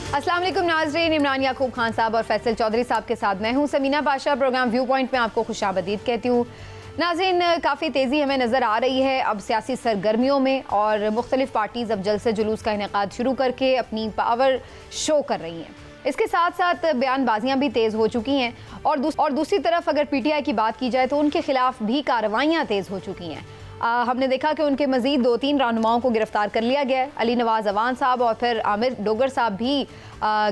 अस्सलाम वालेकुम नाज़रीन, इमरान याकूब खान साहब और फैसल चौधरी साहब के साथ मैं हूं समीना बादशाह। प्रोग्राम व्यू पॉइंट में आपको खुशामदीद कहती हूँ। नाज़रीन, काफ़ी तेज़ी हमें नज़र आ रही है अब सियासी सरगर्मियों में, और मुख्तलिफ पार्टीज़ अब जलसे जुलूस का इनेकाद शुरू करके अपनी पावर शो कर रही हैं। इसके साथ साथ बयानबाजियाँ भी तेज़ हो चुकी हैं, और दूसरी तरफ अगर PTI की बात की जाए तो उनके खिलाफ भी कार्रवाइयाँ तेज़ हो चुकी हैं। हमने देखा कि उनके मज़ीद 2-3 रहनुमाओं को गिरफ्तार कर लिया गया है। अली नवाज़ अवान साहब और फिर आमिर डोगर साहब भी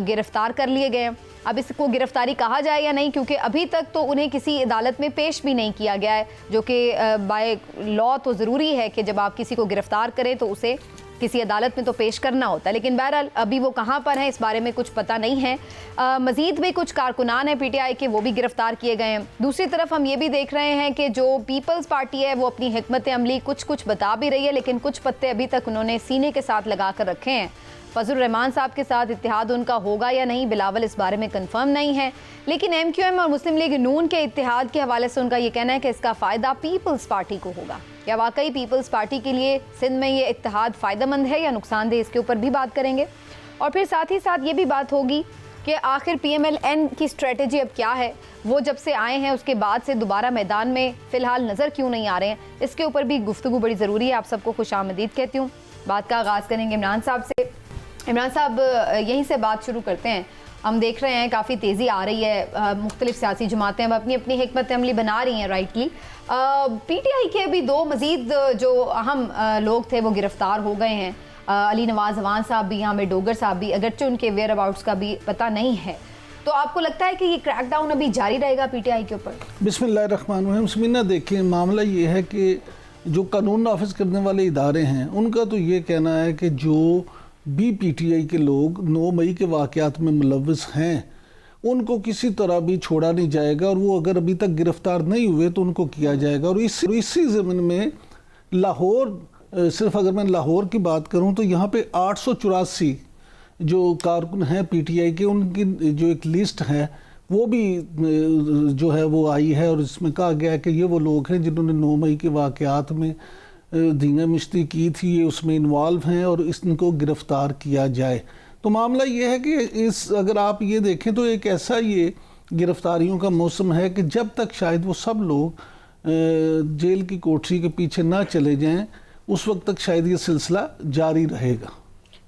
गिरफ्तार कर लिए गए हैं। अब इसको गिरफ्तारी कहा जाए या नहीं, क्योंकि अभी तक तो उन्हें किसी अदालत में पेश भी नहीं किया गया है, जो कि बाय लॉ तो ज़रूरी है कि जब आप किसी को गिरफ्तार करें तो उसे किसी अदालत में तो पेश करना होता है। लेकिन बहरहाल अभी वो कहाँ पर हैं इस बारे में कुछ पता नहीं है। मज़ीद भी कुछ कारकुनान हैं PTI के, वो भी गिरफ्तार किए गए हैं। दूसरी तरफ हम ये भी देख रहे हैं कि जो पीपल्स पार्टी है वो अपनी हिकमत अमली कुछ बता भी रही है, लेकिन कुछ पत्ते अभी तक उन्होंने सीने के साथ लगा कर रखे हैं। फजल रहमान साहब के साथ इत्तेहाद उनका होगा या नहीं, बिलावल इस बारे में कंफर्म नहीं है, लेकिन MQM और मुस्लिम लीग नून के इत्तेहाद के हवाले से उनका ये कहना है कि इसका फ़ायदा पीपल्स पार्टी को होगा। क्या वाकई पीपल्स पार्टी के लिए सिंध में ये इत्तेहाद फ़ायदेमंद है या नुकसानदेह, इसके ऊपर भी बात करेंगे। और फिर साथ ही साथ ये भी बात होगी कि आखिर PMLN की स्ट्रेटजी अब क्या है। वो जब से आए हैं उसके बाद से दोबारा मैदान में फ़िलहाल नज़र क्यों नहीं आ रहे हैं, इसके ऊपर भी गुफ्तगू बड़ी ज़रूरी है। आप सबको खुशामदीद कहती हूँ। बात का आगाज़ करेंगे इमरान साहब से। इमरान साहब, यहीं से बात शुरू करते हैं। हम देख रहे हैं काफ़ी तेज़ी आ रही है, मुख्तलिफ सियासी जमातें अब अपनी अपनी हिकमत अमली बना रही हैं राइटली। PTI के अभी 2 मज़ीद जो अहम लोग थे वो गिरफ़्तार हो गए हैं। अली नवाज़ अवान साहब भी, आमिर डोगर साहब भी, अगरचे उनके वेयर अबाउट्स का भी पता नहीं है। तो आपको लगता है कि ये क्रैकडाउन अभी जारी रहेगा PTI के ऊपर? बिस्मिल्लाहिर्रहमानिर्रहीम। समीना, देखिए मामला ये है कि जो कानून नाफिज करने वाले इदारे हैं उनका तो ये कहना है कि जो भी PTI के लोग 9 मई के वाक़यात में मुलव्वस हैं उनको किसी तरह भी छोड़ा नहीं जाएगा, और वो अगर अभी तक गिरफ़्तार नहीं हुए तो उनको किया जाएगा। और इसी ज़मीन में लाहौर, सिर्फ अगर मैं लाहौर की बात करूं तो यहाँ पे 884 जो कारकुन हैं PTI के, उनकी जो एक लिस्ट है वो भी जो है वो आई है, और इसमें कहा गया है कि ये वो लोग हैं जिन्होंने 9 मई के वाक़यात में धींगा मिश्ती की थी, ये उसमें इन्वॉल्व हैं और इनको गिरफ़्तार किया जाए। तो मामला ये है कि अगर आप ये देखें तो एक ऐसा ये गिरफ़्तारियों का मौसम है कि जब तक शायद वो सब लोग जेल की कोठरी के पीछे ना चले जाएं उस वक्त तक शायद ये सिलसिला जारी रहेगा।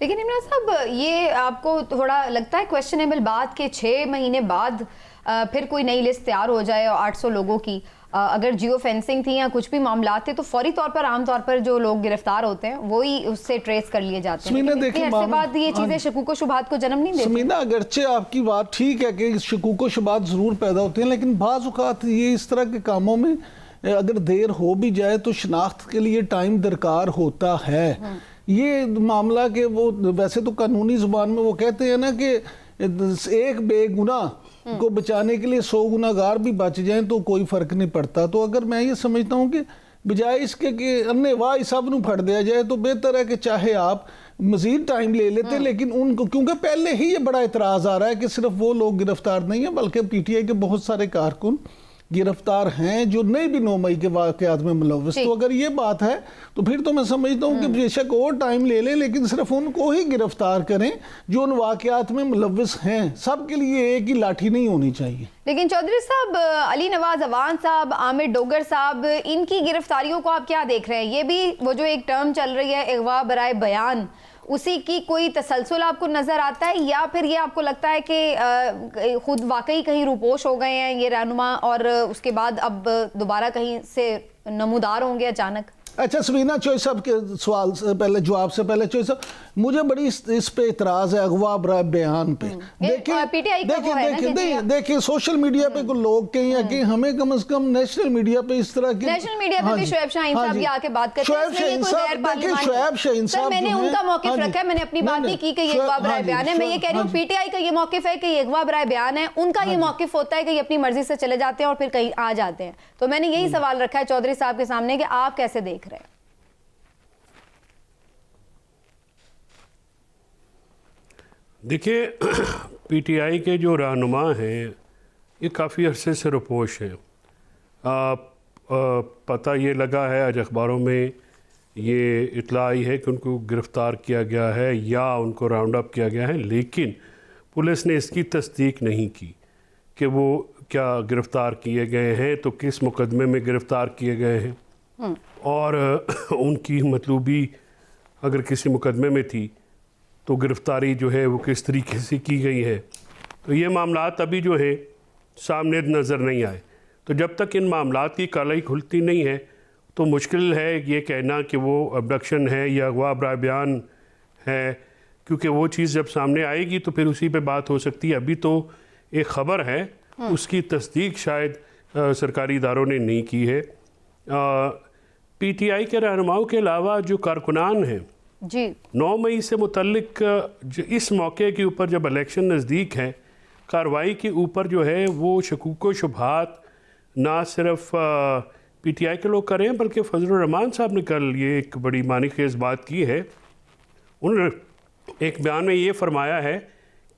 लेकिन इमरान साहब, ये आपको थोड़ा लगता है क्वेश्चनेबल बात कि 6 महीने बाद फिर कोई नई लिस्ट तैयार हो जाए और 800 लोगों की, अगर जियो फेंसिंग थी या कुछ भी मामला थे तो फौरी तौर पर आमतौर पर जो लोग गिरफ्तार होते हैं वही उससे ट्रेस कर लिए जाते हैं, लेकिन इसके बाद ये चीज़ें शकूक व शुबहात को जन्म नहीं देती? समीना, अगरचे आपकी बात ठीक है कि शकूक व शुबहात ज़रूर पैदा होते हैं, लेकिन बाज़ औक़ात ये इस तरह के कामों में अगर देर हो भी जाए तो शनाख्त के लिए टाइम दरकार होता है। ये मामला के वो वैसे तो कानूनी ज़ुबान में वो कहते हैं ना कि एक बेगुनाह को बचाने के लिए 100 गुनाहगार भी बच जाएं तो कोई फ़र्क नहीं पड़ता। तो अगर मैं ये समझता हूँ कि बजाय इसके कि अन्य वाह सब नू फट दिया जाए तो बेहतर है कि चाहे आप मज़ीद टाइम ले लेते, लेकिन उनको, क्योंकि पहले ही ये बड़ा इतराज़ आ रहा है कि सिर्फ वो लोग गिरफ्तार नहीं है बल्कि PTI के बहुत सारे कारकुन गिरफ्तार हैं जो नहीं भी 9 मई के वाक़यात में मुलव्वस। तो अगर ये बात है तो फिर तो मैं समझता हूँ कि बेशक और टाइम ले लें, लेकिन सिर्फ उनको ही गिरफ्तार करें जो उन वाक़यात में मुलव्वस हैं। सब के लिए एक ही लाठी नहीं होनी चाहिए। लेकिन चौधरी साहब, अली नवाज़ अवान साहब, आमिर डोगर साहब, इनकी गिरफ्तारियों को आप क्या देख रहे हैं? ये भी वो जो एक टर्म चल रही है अगवा बराए बयान, उसी की कोई तसलसल आपको नज़र आता है, या फिर ये आपको लगता है कि खुद वाकई कहीं रूपोश हो गए हैं ये रहनुमा और उसके बाद अब दोबारा कहीं से नमूदार होंगे अचानक? अच्छा समीना, चौधरी साहब के सवाल से पहले, जवाब से पहले, चौधरी साहब मुझे बड़ी इस पे इतराज़ है अगवा बराए बयान पे। देखिए सोशल मीडिया पे कुछ लोग कहीं या कहीं, हमें कम से कम नेशनल मीडिया पे इस तरह की, नेशनल मीडिया पे भी शोएब शाहीन साहब भी आके बात करते हैं। शोएब शाहीन साहब मैंने उनका मौक़िफ़ रखा है, मैंने अपनी बात नहीं की कि ये अगवा बराए बयान है। मैं ये कह रही हूँ PTI का ये मौक़िफ़ है कि ये अगवा बराए बयान है, उनका ये मौक़िफ़ होता है कि ये अपनी मर्जी से चले जाते हैं और फिर कहीं आ जाते हैं। तो मैंने यही सवाल रखा है चौधरी साहब के सामने कि आप कैसे देख रहे हैं? देखिए PTI के जो रहनुमा हैं ये काफ़ी अरसे से रुपोश हैं। पता ये लगा है, आज अखबारों में ये इत्तला आई है कि उनको गिरफ़्तार किया गया है या उनको राउंड अप किया गया है, लेकिन पुलिस ने इसकी तस्दीक नहीं की कि वो क्या गिरफ़्तार किए गए हैं, तो किस मुकदमे में गिरफ़्तार किए गए हैं और उनकी मतलूबी अगर किसी मुकदमे में थी तो गिरफ़्तारी जो है वो किस तरीके से की गई है। तो ये मामलात अभी जो है सामने नज़र नहीं आए। तो जब तक इन मामलात की कालाई खुलती नहीं है तो मुश्किल है ये कहना कि वो अबडक्शन है या अगवा बराए बयान है, क्योंकि वो चीज़ जब सामने आएगी तो फिर उसी पे बात हो सकती है। अभी तो एक ख़बर है, उसकी तस्दीक शायद सरकारी इदारों ने नहीं की है। PTI के रहनुमाओं के अलावा जो कारकुनान हैं जी 9 मई से मुतल्लिक इस मौके के ऊपर जब इलेक्शन नज़दीक है, कार्रवाई के ऊपर जो है वो शकूक व शुबहात ना सिर्फ PTI के लोग कर रहे हैं बल्कि फजलुर रहमान साहब ने कल ये एक बड़ी मानी खेज बात की है। उन्होंने एक बयान में ये फरमाया है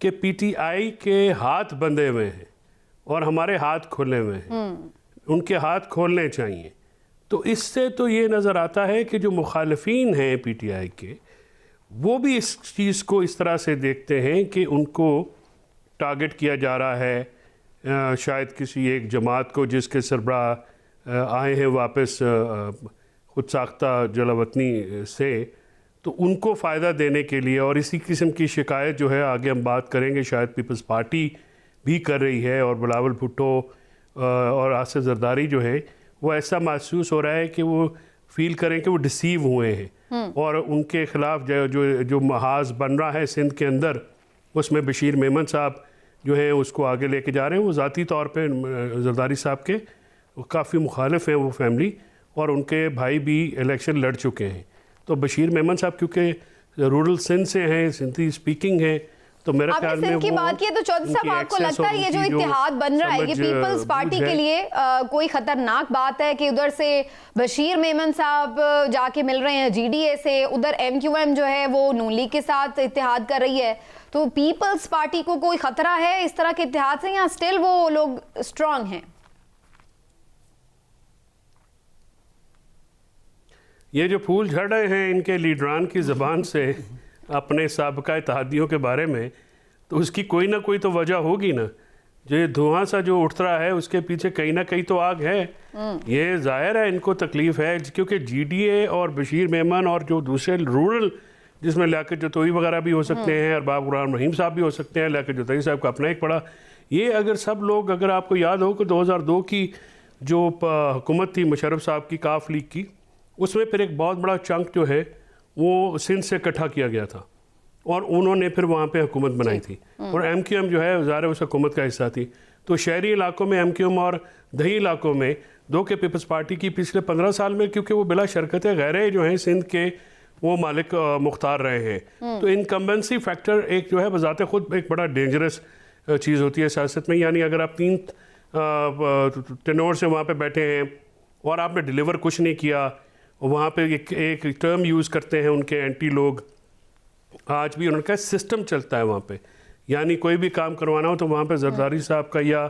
कि PTI के हाथ बंधे हुए हैं और हमारे हाथ खुले हुए हैं, उनके हाथ खोलने चाहिए। तो इससे तो ये नज़र आता है कि जो मुखालफीन हैं PTI के, वो भी इस चीज़ को इस तरह से देखते हैं कि उनको टारगेट किया जा रहा है, शायद किसी एक जमात को जिसके सरबराह आए हैं वापस खुद साख्ता जलावतनी से, तो उनको फ़ायदा देने के लिए। और इसी किस्म की शिकायत जो है आगे हम बात करेंगे शायद पीपल्स पार्टी भी कर रही है, और बिलावल भुट्टो और आसिफ जरदारी जो है वो ऐसा महसूस हो रहा है कि वो फील करें कि वो डिसीव हुए हैं और उनके ख़िलाफ़ जो महाज बन रहा है सिंध के अंदर, उसमें बशीर मेमन साहब जो हैं उसको आगे लेके जा रहे हैं। वो ज़ाती तौर पे जरदारी साहब के काफ़ी मुखालिफ हैं वो फैमिली, और उनके भाई भी इलेक्शन लड़ चुके हैं। तो बशीर मेमन साहब क्योंकि रूरल सिंध से हैं, सिंधी स्पीकिंग हैं, तो मेरे ख्याल में की बात की तो चौधरी साहब आपको लगता है ये जो इत्तेहाद बन रहा है ये पीपल्स पार्टी के लिए कोई खतरनाक बात है कि उधर से बशीर मेमन साहब जाके मिल रहे हैं GDA से, उधर MQM जो है वो नून लीग के साथ इत्तेहाद कर रही है, तो पीपल्स पार्टी को कोई खतरा है इस तरह के इत्तेहाद से या स्टिल वो लोग स्ट्रांग हैं? ये जो फूल झड़ रहे हैं इनके लीडरान की ज़बान से अपने साबका इत्तेहादियों के बारे में, तो उसकी कोई ना कोई तो वजह होगी ना। जो ये धुआं सा जो उठ रहा है उसके पीछे कहीं ना कहीं तो आग है। ये जाहिर है इनको तकलीफ़ है, क्योंकि GDA और बशीर मेमन और जो दूसरे रूरल जिसमें लियाकत जतोई वगैरह भी हो सकते हैं, अरबाब गुलाम रहीम साहब भी हो सकते हैं, लियाकत जतोई साहब का अपना एक पड़ा, ये अगर सब लोग, अगर आपको याद हो कि 2002 की जो हुकूमत थी मुशर्रफ साहब की काफ लीग की, उसमें फिर एक बहुत बड़ा चंक जो है वो सिंध से इकट्ठा किया गया था और उन्होंने फिर वहाँ पे हुकूमत बनाई थी, और MQM जो है ज़ाहिर उस हुकूमत का हिस्सा थी। तो शहरी इलाकों में MQM और दही इलाकों में दो के पीपल्स पार्टी की पिछले 15 साल में, क्योंकि वो बिला शरकत गैर जो हैं सिंध के वो मालिक मुख्तार रहे हैं, तो इनकम्बेंसी फैक्टर एक जो है बजाते खुद एक बड़ा डेंजरस चीज़ होती है सियासत में। यानी अगर आप 3 टेनोर से वहाँ पे बैठे हैं और आपने डिलीवर कुछ नहीं किया, वहाँ पे एक टर्म यूज़ करते हैं उनके एंटी लोग, आज भी उनका सिस्टम चलता है वहाँ पे, यानी कोई भी काम करवाना हो तो वहाँ पे जरदारी साहब का या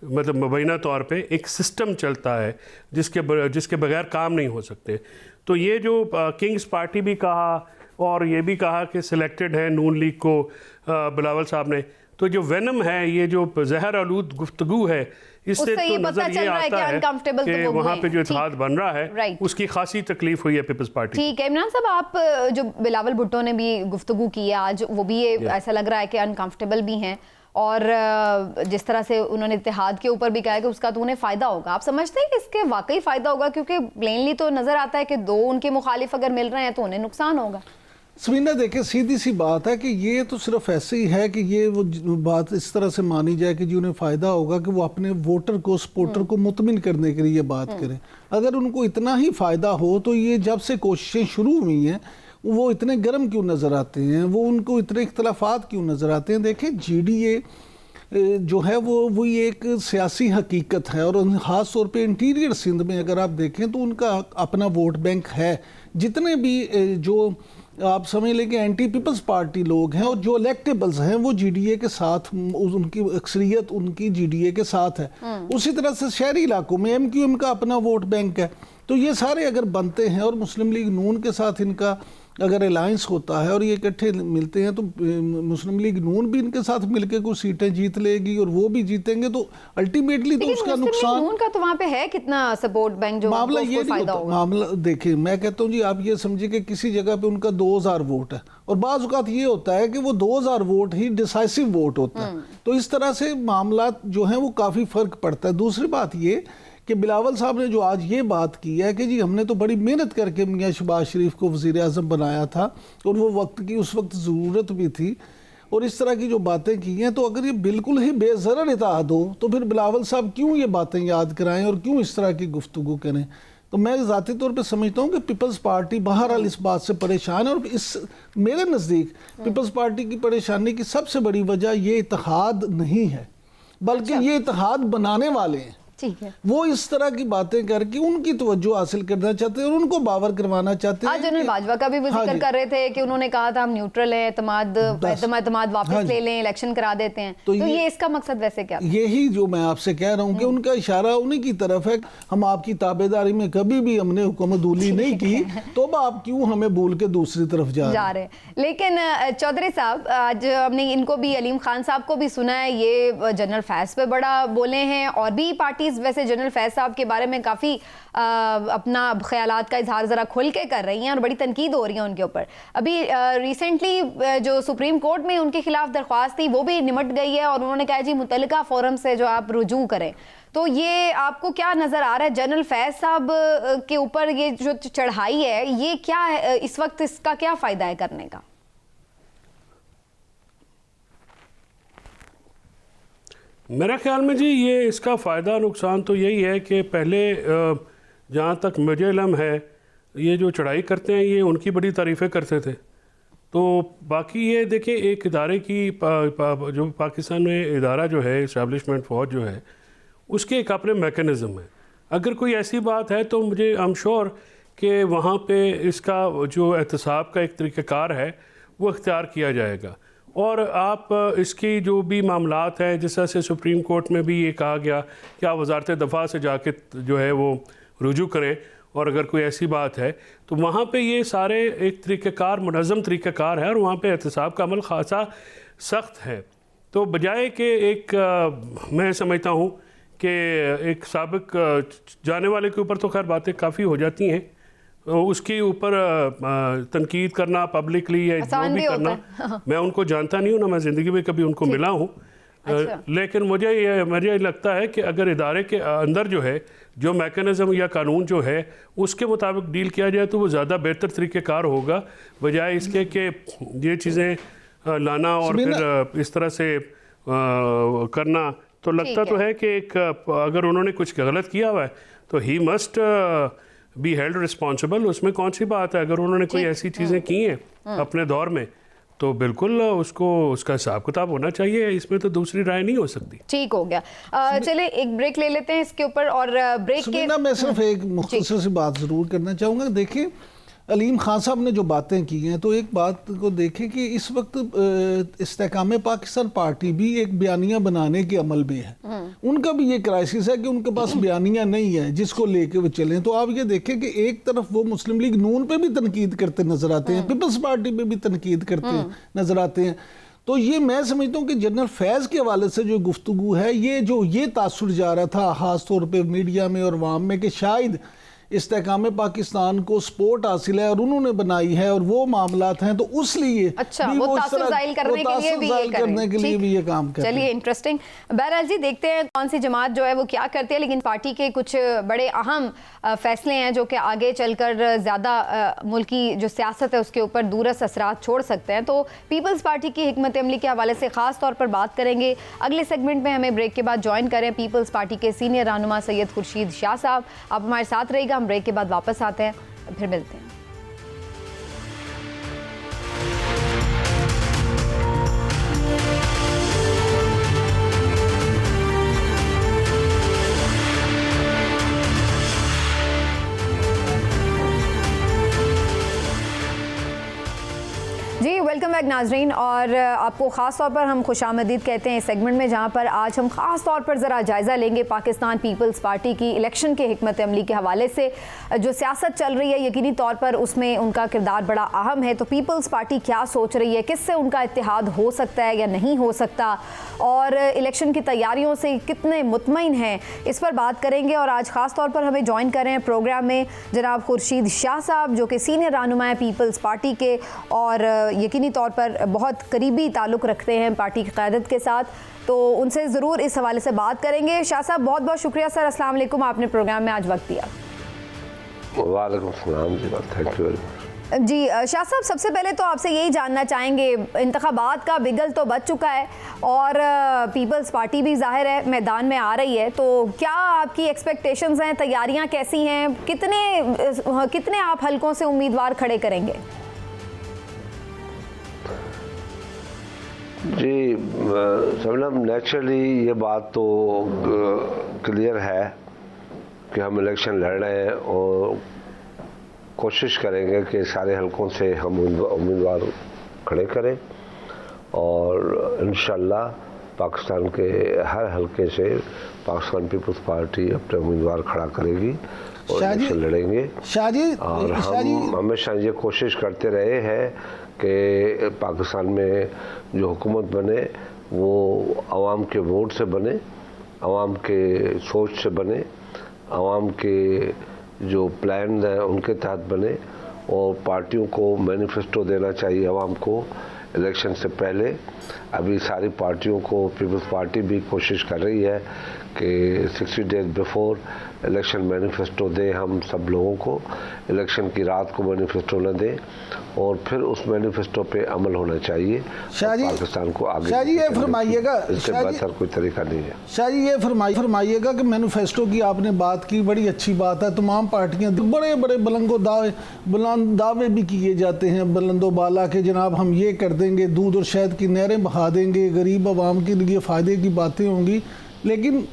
मतलब मुबैना तौर पे एक सिस्टम चलता है जिसके बगैर काम नहीं हो सकते। तो ये जो किंग्स पार्टी भी कहा और ये भी कहा कि सिलेक्टेड है नून लीग को बिलावल साहब ने, तो जो वेनम है, ये जो जहर आलूद गुफ्तगू है, इससे तो नजर ये आता है कि वहाँ पे जो इत्तेहाद बन रहा है उसकी खासी तकलीफ हुई है पीपल्स पार्टी। ठीक है इमरान साहब, आप जो बिलावल भुट्टो ने भी गुफ्तगू की है आज, वो भी ये ऐसा लग रहा है कि अनकंफर्टेबल भी हैं, और जिस तरह से उन्होंने इत्तेहाद के ऊपर भी कहा है कि उसका तो उन्हें फ़ायदा होगा। आप समझते हैं कि इसके वाकई फ़ायदा होगा? क्योंकि प्लेनली तो नज़र आता है कि दो उनके मुखालिफ अगर मिल रहे हैं तो उन्हें नुकसान होगा। समीना देखें, सीधी सी बात है कि ये तो सिर्फ ऐसे ही है कि ये वो बात इस तरह से मानी जाए कि जी उन्हें फ़ायदा होगा कि वो अपने वोटर को, सपोर्टर को मुतमिन करने के लिए बात करें। अगर उनको इतना ही फ़ायदा हो तो ये जब से कोशिशें शुरू हुई हैं वो इतने गर्म क्यों नज़र आते हैं, वो उनको इतने इख्तलाफात क्यों नज़र आते हैं? देखें, GDA जो है वो ये एक सियासी हकीकत है, और ख़ास तौर पे इंटीरियर सिंध में अगर आप देखें तो उनका अपना वोट बैंक है। जितने भी जो आप समझ लें कि एंटी पीपल्स पार्टी लोग हैं और जो इलेक्टेबल्स हैं वो GDA के साथ, उनकी अक्सरियत उनकी GDA के साथ है। उसी तरह से शहरी इलाकों में MQM का अपना वोट बैंक है। तो ये सारे अगर बनते हैं और मुस्लिम लीग नून के साथ इनका अगर अलायंस होता है और ये इकट्ठे मिलते हैं तो मुस्लिम लीग नून भी इनके साथ मिलकर कुछ सीटें जीत लेगी और वो भी जीतेंगे, तो अल्टीमेटली तो उसका नुकसान। नून का तो वहाँ पे है कितना सपोर्ट बैंक जो मामला ये नहीं होता। मामला देखिए, मैं कहता हूँ जी, आप ये समझिए कि किसी जगह पे उनका 2000 वोट है और बाज़ औक़ात ये होता है कि वो 2000 वोट ही डिसाइसिव वोट होता है, तो इस तरह से मामला जो है वो काफ़ी फ़र्क पड़ता है। दूसरी बात ये कि बिलावल साहब ने जो आज ये बात की है कि जी हमने तो बड़ी मेहनत करके मियां शहबाज शरीफ को वज़ीर आज़म बनाया था और वो वक्त की उस वक्त ज़रूरत भी थी, और इस तरह की जो बातें की हैं, तो अगर ये बिल्कुल ही बेज़रर इत्तेहाद हो तो फिर बिलावल साहब क्यों ये बातें याद कराएं और क्यों इस तरह की गुफ्तगू करें। तो मैं ज़ाती तौर पे समझता हूँ कि पीपल्स पार्टी बहरहाल इस बात से परेशान है, और इस मेरे नज़दीक पीपल्स पार्टी की परेशानी की सबसे बड़ी वजह ये इत्तेहाद नहीं है, बल्कि ये इत्तेहाद बनाने वाले हैं। ठीक है, वो इस तरह की बातें करके उनकी तवज्जो हासिल करना चाहते हैं और उनको बावर करवाना चाहते हैं। आज जनरल बाजवा का भी वो जिक्र कर रहे थे कि उन्होंने कहा था हम न्यूट्रल हैं, एतमाद वापस ले लें, इलेक्शन करा देते हैं, तो ये इसका मकसद वैसे क्या? यही जो मैं आपसे कह रहा हूँ कि उनका इशारा उन्हीं की तरफ है। हम आपकी ताबेदारी में कभी भी हमने हुक्मदूली नहीं की, तो अब आप क्यों हमें भूल के दूसरी तरफ जा रहे हैं। लेकिन चौधरी साहब, आज हमने इनको भी, अलीम खान साहब को भी सुना है, ये जनरल फैज़ पे बड़ा बोले हैं, और भी पार्टी वैसे जनरल फैज़ साहब के बारे में काफ़ी अपना ख्यालात का इजहार ज़रा खुल के कर रही हैं और बड़ी तनकीद हो रही है उनके ऊपर। अभी रिसेंटली जो सुप्रीम कोर्ट में उनके खिलाफ दरख्वास्त थी वो भी निमट गई है और उन्होंने कहा जी मुतल्लिका फोरम से जो आप रुजू करें। तो ये आपको क्या नज़र आ रहा है जनरल फैज़ साहब के ऊपर ये जो चढ़ाई है, ये क्या है इस वक्त, इसका क्या फ़ायदा है करने का? मेरा ख्याल में जी ये इसका फ़ायदा नुकसान तो यही है कि पहले जहाँ तक मुझे इल्म है, ये जो चढ़ाई करते हैं ये उनकी बड़ी तारीफ़ें करते थे। तो बाकी ये देखिए, एक इदारे की जो पाकिस्तान में इदारा जो है, इस्टेब्लिशमेंट फ़ौज जो है, उसके एक अपने मैकेनिज़्म है। अगर कोई ऐसी बात है तो मुझे आई एम श्योर कि वहाँ पे इसका जो एहतसाब का एक तरीक़ाकार है वो इख्तियार किया जाएगा। और आप इसकी जो भी मामलात हैं, जिस तरह से सुप्रीम कोर्ट में भी ये कहा गया कि आप वजारत दफ़ा से जाके जो है वो रुजू करें, और अगर कोई ऐसी बात है तो वहाँ पे ये सारे एक तरीक़ाकार, मुनज़्ज़म तरीक़ाकार है, और वहाँ पे एहतसाब का अमल खासा सख्त है। तो बजाय कि एक मैं समझता हूँ कि एक साबिक जाने वाले के ऊपर तो खैर बातें काफ़ी हो जाती हैं, उसके ऊपर तनकीद करना पब्लिकली या जो भी करना, मैं उनको जानता नहीं हूँ ना, मैं ज़िंदगी में कभी उनको मिला हूँ। अच्छा। लेकिन मुझे लगता है कि अगर इदारे के अंदर जो है जो मैकेनिज़्म या कानून जो है उसके मुताबिक डील किया जाए तो वो ज़्यादा बेहतर तरीक़ेकार होगा, बजाय इसके कि ये चीज़ें लाना और फिर इस तरह से करना। तो लगता तो है कि एक अगर उन्होंने कुछ गलत किया हुआ है तो he must be held responsible. उसमें कौन सी बात है, अगर उन्होंने कोई ऐसी चीज़ें की हैं अपने दौर में तो बिल्कुल उसको उसका हिसाब किताब होना चाहिए, इसमें तो दूसरी राय नहीं हो सकती। ठीक हो गया, चले एक ब्रेक ले लेते हैं इसके ऊपर, और ब्रेक के मैं सिर्फ एक मुख्तसर सी बात ज़रूर करना चाहूँगा। देखिए, अलीम खान साहब ने जो बातें की हैं, तो एक बात को देखें कि इस वक्त इस्तेकाम पाकिस्तान पार्टी भी एक बयानिया बनाने के अमल में है। उनका भी ये क्राइसिस है कि उनके पास बयानिया नहीं है जिसको लेके वो चलें। तो आप ये देखें कि एक तरफ वो मुस्लिम लीग नून पे भी तनकीद करते नजर आते हैं, पीपल्स पार्टी पे भी तनकीद करते नजर आते हैं। तो ये मैं समझता हूँ कि जनरल फैज़ के हवाले से जो गुफ्तगू है, ये तासुर जा रहा था ख़ास तौर पर मीडिया में और वाम में कि शायद इस्तेकाम पाकिस्तान को सपोर्ट हासिल है और उन्होंने बनाई है और वो मामलात हैं, तो उस लिए वो तासुर ज़ाहिर करने के लिए भी ये काम कर। चलिए, इंटरेस्टिंग। बहरहाल जी, देखते हैं कौन सी जमात जो है वो क्या करती है, लेकिन पार्टी के कुछ बड़े अहम फैसले हैं जो कि आगे चलकर ज़्यादा मुल्की जो सियासत है उसके ऊपर दूरस असरात छोड़ सकते हैं। तो पीपल्स पार्टी की हिकमत अमली के हवाले से ख़ास तौर पर बात करेंगे अगले सेगमेंट में। हमें ब्रेक के बाद ज्वाइन करें पीपल्स पार्टी के सीनियर रहनुमा सैयद खुर्शीद शाह साहब। आप हमारे साथ रहिएगा, हम ब्रेक के बाद वापस आते हैं, फिर मिलते हैं। जी, वेलकम बैक बैक नाजरीन, और आपको ख़ास तौर पर हम खुशामदीद कहते हैं इस सेगमेंट में, जहाँ पर आज हम ख़ास तौर पर ज़रा जायज़ा लेंगे पाकिस्तान पीपल्स पार्टी की इलेक्शन के हिकमत अमली के हवाले से। जो सियासत चल रही है यकीनी तौर पर उसमें उनका किरदार बड़ा अहम है, तो पीपल्स पार्टी क्या सोच रही है, किससे उनका इत्तेहाद हो सकता है या नहीं हो सकता, और इलेक्शन की तैयारियों से कितने मुतमईन हैं, इस पर बात करेंगे। और आज ख़ास तौर पर हमें ज्वाइन कर रहे हैं प्रोग्राम में जनाब खुर्शीद शाह साहब, जो कि सीनियर रहनुमा है पीपल्स पार्टी के और यकीनी तौर पर बहुत करीबी ताल्लुक़ रखते हैं पार्टी की क़यादत के साथ, तो उनसे ज़रूर इस हवाले से बात करेंगे। शाह साहब बहुत बहुत शुक्रिया सर, अस्सलाम वालेकुम, आपने प्रोग्राम में आज वक्त दिया। वालेकुम सलाम जी, थैंक यू वेरी मच। जी शाह साहब, सबसे पहले तो आपसे यही जानना चाहेंगे, इंतखाबात का बिगल तो बच चुका है और पीपल्स पार्टी भी ज़ाहिर है मैदान में आ रही है, तो क्या आपकी एक्सपेक्टेशंस हैं, तैयारियां कैसी हैं, कितने आप हलकों से उम्मीदवार खड़े करेंगे? जी सबनम, नेचुरली ये बात तो क्लियर है कि हम इलेक्शन लड़ रहे हैं और कोशिश करेंगे कि सारे हलकों से हम उम्मीदवार खड़े करें और इंशाल्लाह पाकिस्तान के हर हलके से पाकिस्तान पीपल्स पार्टी अपने उम्मीदवार खड़ा करेगी और इलेक्शन लड़ेंगे। और हम हमेशा ये कोशिश करते रहे हैं कि पाकिस्तान में जो हुकूमत बने वो आवाम के वोट से बने, आवाम के सोच से बने, आवाम के जो प्लान हैं उनके तहत बने, और पार्टियों को मैनिफेस्टो देना चाहिए आवाम को इलेक्शन से पहले। अभी सारी पार्टियों को, पीपल्स पार्टी भी कोशिश कर रही है कि 60 डेज बिफोर इलेक्शन मैनिफेस्टो दें हम सब लोगों को, इलेक्शन की रात को मैनिफेस्टो न दें, और फिर उस मैनिफेस्टो पे अमल होना चाहिए। पाकिस्तान को आगे ये फरमाइएगा, इससे बेहतर कोई तरीका नहीं है। शाह जी ये फरमाइएगा कि मैनिफेस्टो की आपने बात की, बड़ी अच्छी बात है। तमाम पार्टियां बड़े बड़े बुलंद दावे भी किए जाते हैं बुलंदो बाला के, जनाब हम ये कर देंगे, दूध और शहद की नहरें बहा देंगे, गरीब आवाम के लिए फ़ायदे की बातें होंगी, लेकिन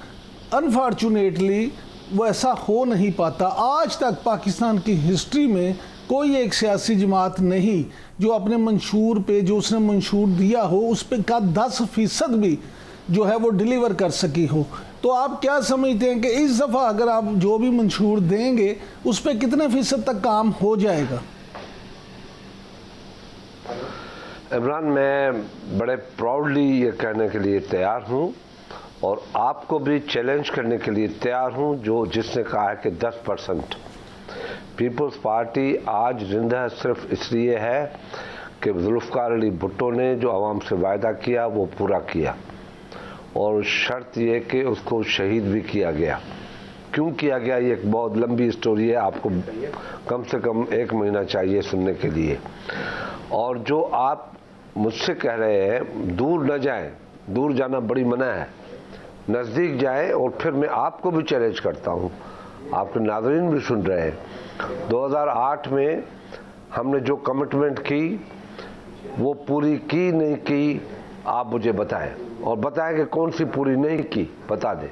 अनफॉर्चुनेटली वो ऐसा हो नहीं पाता। आज तक पाकिस्तान की हिस्ट्री में कोई एक सियासी जमात नहीं जो अपने मंशूर पे, जो उसने मंशूर दिया हो उस पे का 10% भी जो है वो डिलीवर कर सकी हो। तो आप क्या समझते हैं कि इस दफ़ा अगर आप जो भी मंशूर देंगे उस पे कितने फीसद तक काम हो जाएगा? इमरान, मैं बड़े प्राउडली ये कहने के लिए तैयार हूँ और आपको भी चैलेंज करने के लिए तैयार हूँ जिसने कहा है कि 10%। पीपल्स पार्टी आज जिंदा सिर्फ इसलिए है कि जुल्फ़िकार अली भुट्टो ने जो आवाम से वायदा किया वो पूरा किया, और शर्त ये कि उसको शहीद भी किया गया। क्यों किया गया ये एक बहुत लंबी स्टोरी है, आपको कम से कम 1 महीना चाहिए सुनने के लिए। और जो आप मुझसे कह रहे हैं दूर न जाएं, दूर जाना बड़ी मना है, नज़दीक जाएं। और फिर मैं आपको भी चैलेंज करता हूं, आपके नाज़रीन भी सुन रहे हैं, 2008 में हमने जो कमिटमेंट की वो पूरी की नहीं की, आप मुझे बताएं, और बताएं कि कौन सी पूरी नहीं की, बता दें।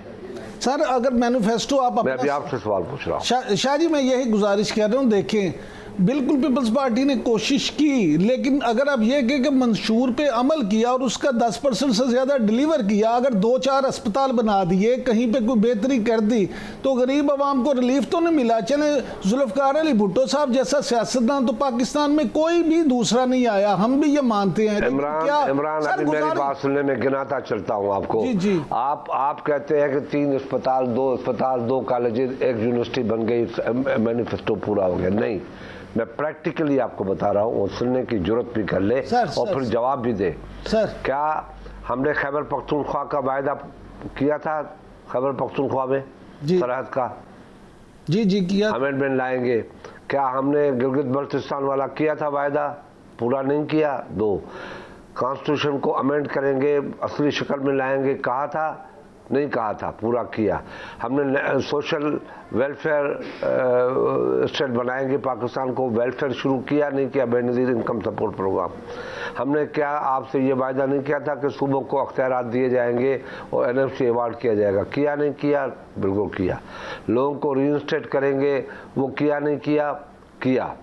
सर अगर मैनिफेस्टो आप, मैं अभी आपसे सवाल पूछ रहा हूँ। शाह जी मैं यही गुजारिश कर रहा हूँ, देखें बिल्कुल पीपल्स पार्टी ने कोशिश की, लेकिन अगर आप ये कहें कि मंशूर पे अमल किया और उसका 10% से ज़्यादा डिलीवर किया, अगर 2-4 अस्पताल बना दिए, कहीं पे कोई बेहतरी कर दी, तो गरीब आवाम को रिलीफ तो नहीं मिला। चले जुल्फ़िकार अली भुट्टो साहब जैसा सियासतदान तो पाकिस्तान में कोई भी दूसरा नहीं आया, हम भी ये मानते हैं। इमरान अभी मेरी बात सुनने में गिनाता चलता हूँ आपको। जी। आप कहते हैं कि 3 अस्पताल, 2 अस्पताल, 2 कॉलेजेस, 1 यूनिवर्सिटी बन गई, मैनिफेस्टो पूरा हो गया। नहीं, मैं प्रैक्टिकली आपको बता रहा हूँ, और सुनने की जरूरत भी कर ले और फिर जवाब भी दे। सर क्या हमने खैबर पख्तूनख्वा का वायदा किया था? खैबर पख्तूनख्वा में सरहद का जी किया, अमेंडमेंट लाएंगे। क्या हमने गिलगित बल्तिस्तान वाला किया था वायदा? पूरा नहीं किया। 2, कॉन्स्टिट्यूशन को अमेंड करेंगे, असली शक्ल में लाएंगे, कहा था? नहीं कहा था, पूरा किया। हमने सोशल वेलफेयर स्टेट बनाएंगे पाकिस्तान को, वेलफेयर शुरू किया नहीं किया? Benazir Income Support Programme. हमने क्या आपसे ये वायदा नहीं किया था कि सूबों को अख्तियारात दिए जाएंगे और NFC अवार्ड किया जाएगा? किया नहीं किया? बिल्कुल किया। लोगों को रीइंस्टेट करेंगे, वो किया नहीं किया? किया।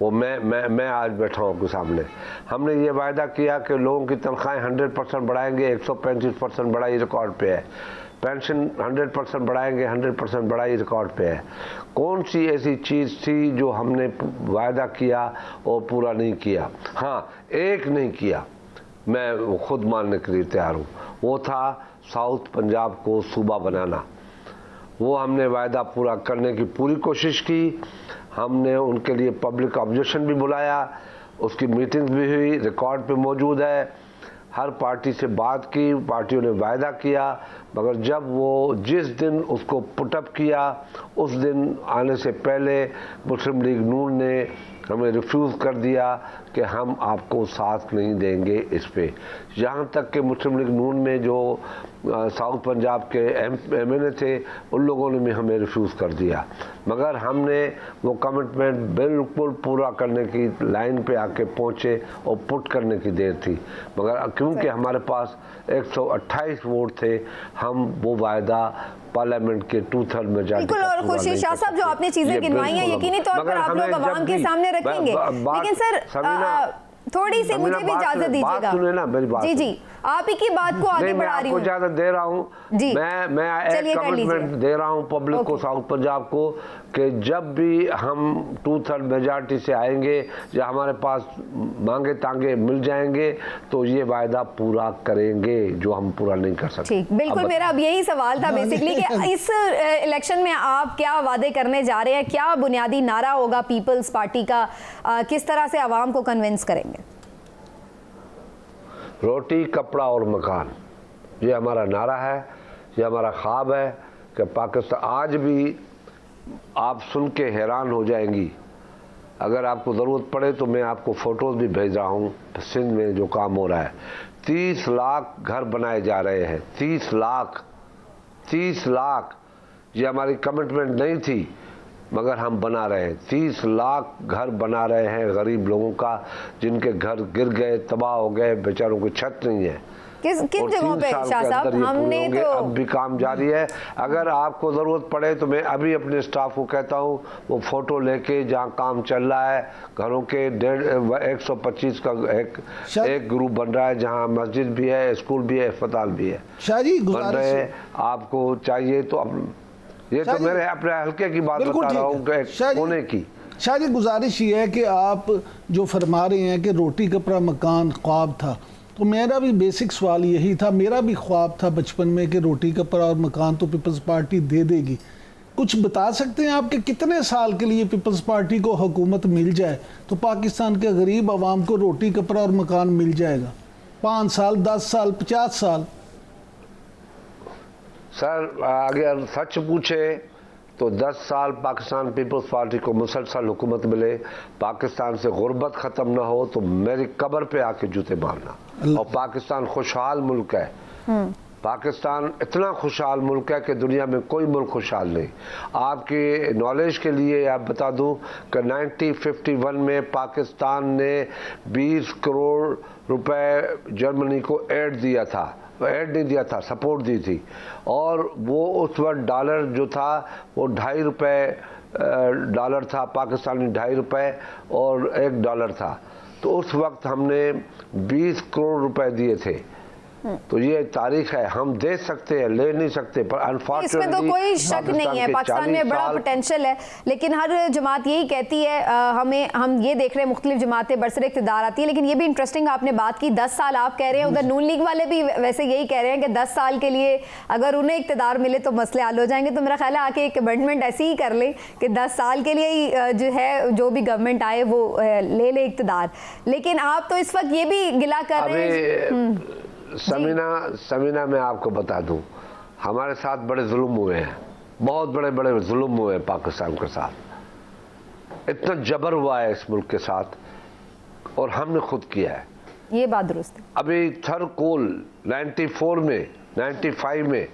वो मैं आज बैठा हूँ आपके सामने। हमने ये वायदा किया कि लोगों की तनख्वाहें 100% बढ़ाएंगे, 135% बढ़ाई रिकॉर्ड पे है। पेंशन 100% बढ़ाएंगे, 100% बढ़ाई रिकॉर्ड पे है। कौन सी ऐसी चीज़ थी जो हमने वायदा किया और पूरा नहीं किया? हाँ, एक नहीं किया, मैं खुद मानने के लिए तैयार हूँ, वो था साउथ पंजाब को सूबा बनाना। वो हमने वायदा पूरा करने की पूरी कोशिश की। हमने उनके लिए पब्लिक ऑब्जेक्शन भी बुलाया, उसकी मीटिंग्स भी हुई, रिकॉर्ड पे मौजूद है। हर पार्टी से बात की, पार्टियों ने वायदा किया, मगर जब वो जिस दिन उसको पुटअप किया उस दिन आने से पहले मुस्लिम लीग नून ने हमें रिफ्यूज़ कर दिया कि हम आपको साथ नहीं देंगे इस पे। यहाँ तक कि मुस्लिम लीग नून में जो साउथ पंजाब के एमएनए थे उन लोगों ने भी हमें रिफ्यूज़ कर दिया, मगर हमने वो कमिटमेंट बिल्कुल पूरा करने की लाइन पे आके पहुँचे और पुट करने की देर थी। मगर क्योंकि हमारे पास 128 वोट थे, हम वो वायदा पार्लियामेंट के 2/3 मेजॉरिटी। बिल्कुल, और खुर्शीद शाह साहब जो आपने चीजें गिनवाई हैं यकीनी तौर पर आप लोग आवाम के सामने रखेंगे, लेकिन सर थोड़ी सी मुझे भी इजाजत दीजिएगा। सुने ना मेरी बात। जी, आप ही की बात को आगे बढ़ा रही हूँ। इजाजत दे रहा हूँ जी, मैं एक कमिटमेंट दे रहा हूँ पब्लिक को, साउथ पंजाब को, कि जब भी हम 2/3 मेजॉरिटी से आएंगे या हमारे पास मांगे तांगे मिल जाएंगे तो ये वायदा पूरा करेंगे जो हम पूरा नहीं कर सकते। ठीक, बिल्कुल, मेरा अब यही सवाल था बेसिकली कि इस इलेक्शन में आप क्या वादे करने जा रहे हैं, क्या बुनियादी नारा होगा पीपल्स पार्टी का, किस तरह से आवाम को कन्विंस करेंगे? रोटी, कपड़ा और मकान, ये हमारा नारा है, ये हमारा ख्वाब है कि पाकिस्तान। आज भी आप सुन के हैरान हो जाएंगी, अगर आपको ज़रूरत पड़े तो मैं आपको फ़ोटोज़ भी भेज रहा हूँ सिंध में जो काम हो रहा है। 30 लाख घर बनाए जा रहे हैं, 30 लाख। ये हमारी कमिटमेंट नहीं थी मगर हम बना रहे हैं। 30 लाख घर बना रहे हैं गरीब लोगों का, जिनके घर गिर गए, तबाह हो गए, बेचारों की छत नहीं है। किन जगहों पे शाह साहब? हमने तो अब भी काम जारी है। अगर आपको ज़रूरत पड़े तो मैं अभी अपने स्टाफ को कहता हूँ वो फ़ोटो लेके जहाँ काम चल रहा है घरों के 125 का एक ग्रुप बन रहा है, जहाँ मस्जिद भी है, स्कूल भी है, अस्पताल भी है, बन रहे हैं। आपको चाहिए तो ये तो मेरे अपने हल्के की बात बता रहा हूँ होने की। शायद गुजारिश ये है कि आप जो फरमा रहे हैं कि रोटी कपड़ा मकान ख्वाब था, तो मेरा भी बेसिक सवाल यही था। मेरा भी ख्वाब था बचपन में कि रोटी कपड़ा और मकान तो पीपल्स पार्टी दे देगी। कुछ बता सकते हैं आप कि कितने साल के लिए पीपल्स पार्टी को हुकूमत मिल जाए तो पाकिस्तान के गरीब आवाम को रोटी कपड़ा और मकान मिल जाएगा? 5 साल, 10 साल, 50 साल? सर, अगर सच पूछे तो 10 साल पाकिस्तान पीपल्स पार्टी को मुसलसल हुकूमत मिले, पाकिस्तान से गुर्बत ख़त्म ना हो तो मेरी कब्र पे आके जूते मारना। और पाकिस्तान खुशहाल मुल्क है, पाकिस्तान इतना खुशहाल मुल्क है कि दुनिया में कोई मुल्क खुशहाल नहीं। आपके नॉलेज के लिए आप बता दूं कि 1951 में पाकिस्तान ने 20 करोड़ रुपए जर्मनी को एड दिया था, ऐड नहीं दिया था, सपोर्ट दी थी। और वो उस वक्त डॉलर जो था वो $2.5 डॉलर था, पाकिस्तानी $2.5 और $1 था। तो उस वक्त हमने 20 करोड़ रुपए दिए थे। तो ये तारीख है, हम दे सकते हैं, ले नहीं सकते, पर अनफॉर्चुनेटली इसमें तो कोई शक नहीं है, पाकिस्तान में बड़ा पोटेंशियल है। लेकिन हर जमात यही कहती है, हम ये देख रहे हैं मुख्तलिफ जमातें बरसर इक़्तिदार आती है। लेकिन ये भी इंटरेस्टिंग आपने बात की, 10 साल आप कह रहे हैं, उधर नून लीग वाले भी वैसे यही कह रहे हैं कि 10 साल के लिए अगर उन्हें इक़्तिदार मिले तो मसले हल हो जाएंगे। तो मेरा ख्याल है आके एक कमिटमेंट ऐसी ही कर ले कि 10 साल के लिए ही जो है जो भी गवर्नमेंट आए वो ले ले इक़्तिदार। लेकिन आप तो इस वक्त ये भी गिला कर रहे हैं। समीना मैं आपको बता दूं, हमारे साथ बड़े जुल्म हुए हैं, बहुत बड़े बड़े जुल्म हुए हैं पाकिस्तान के साथ। इतना जबर हुआ है इस मुल्क के साथ और हमने खुद किया है। ये बात दुरुस्त है। अभी थर कोल 94 में 95 में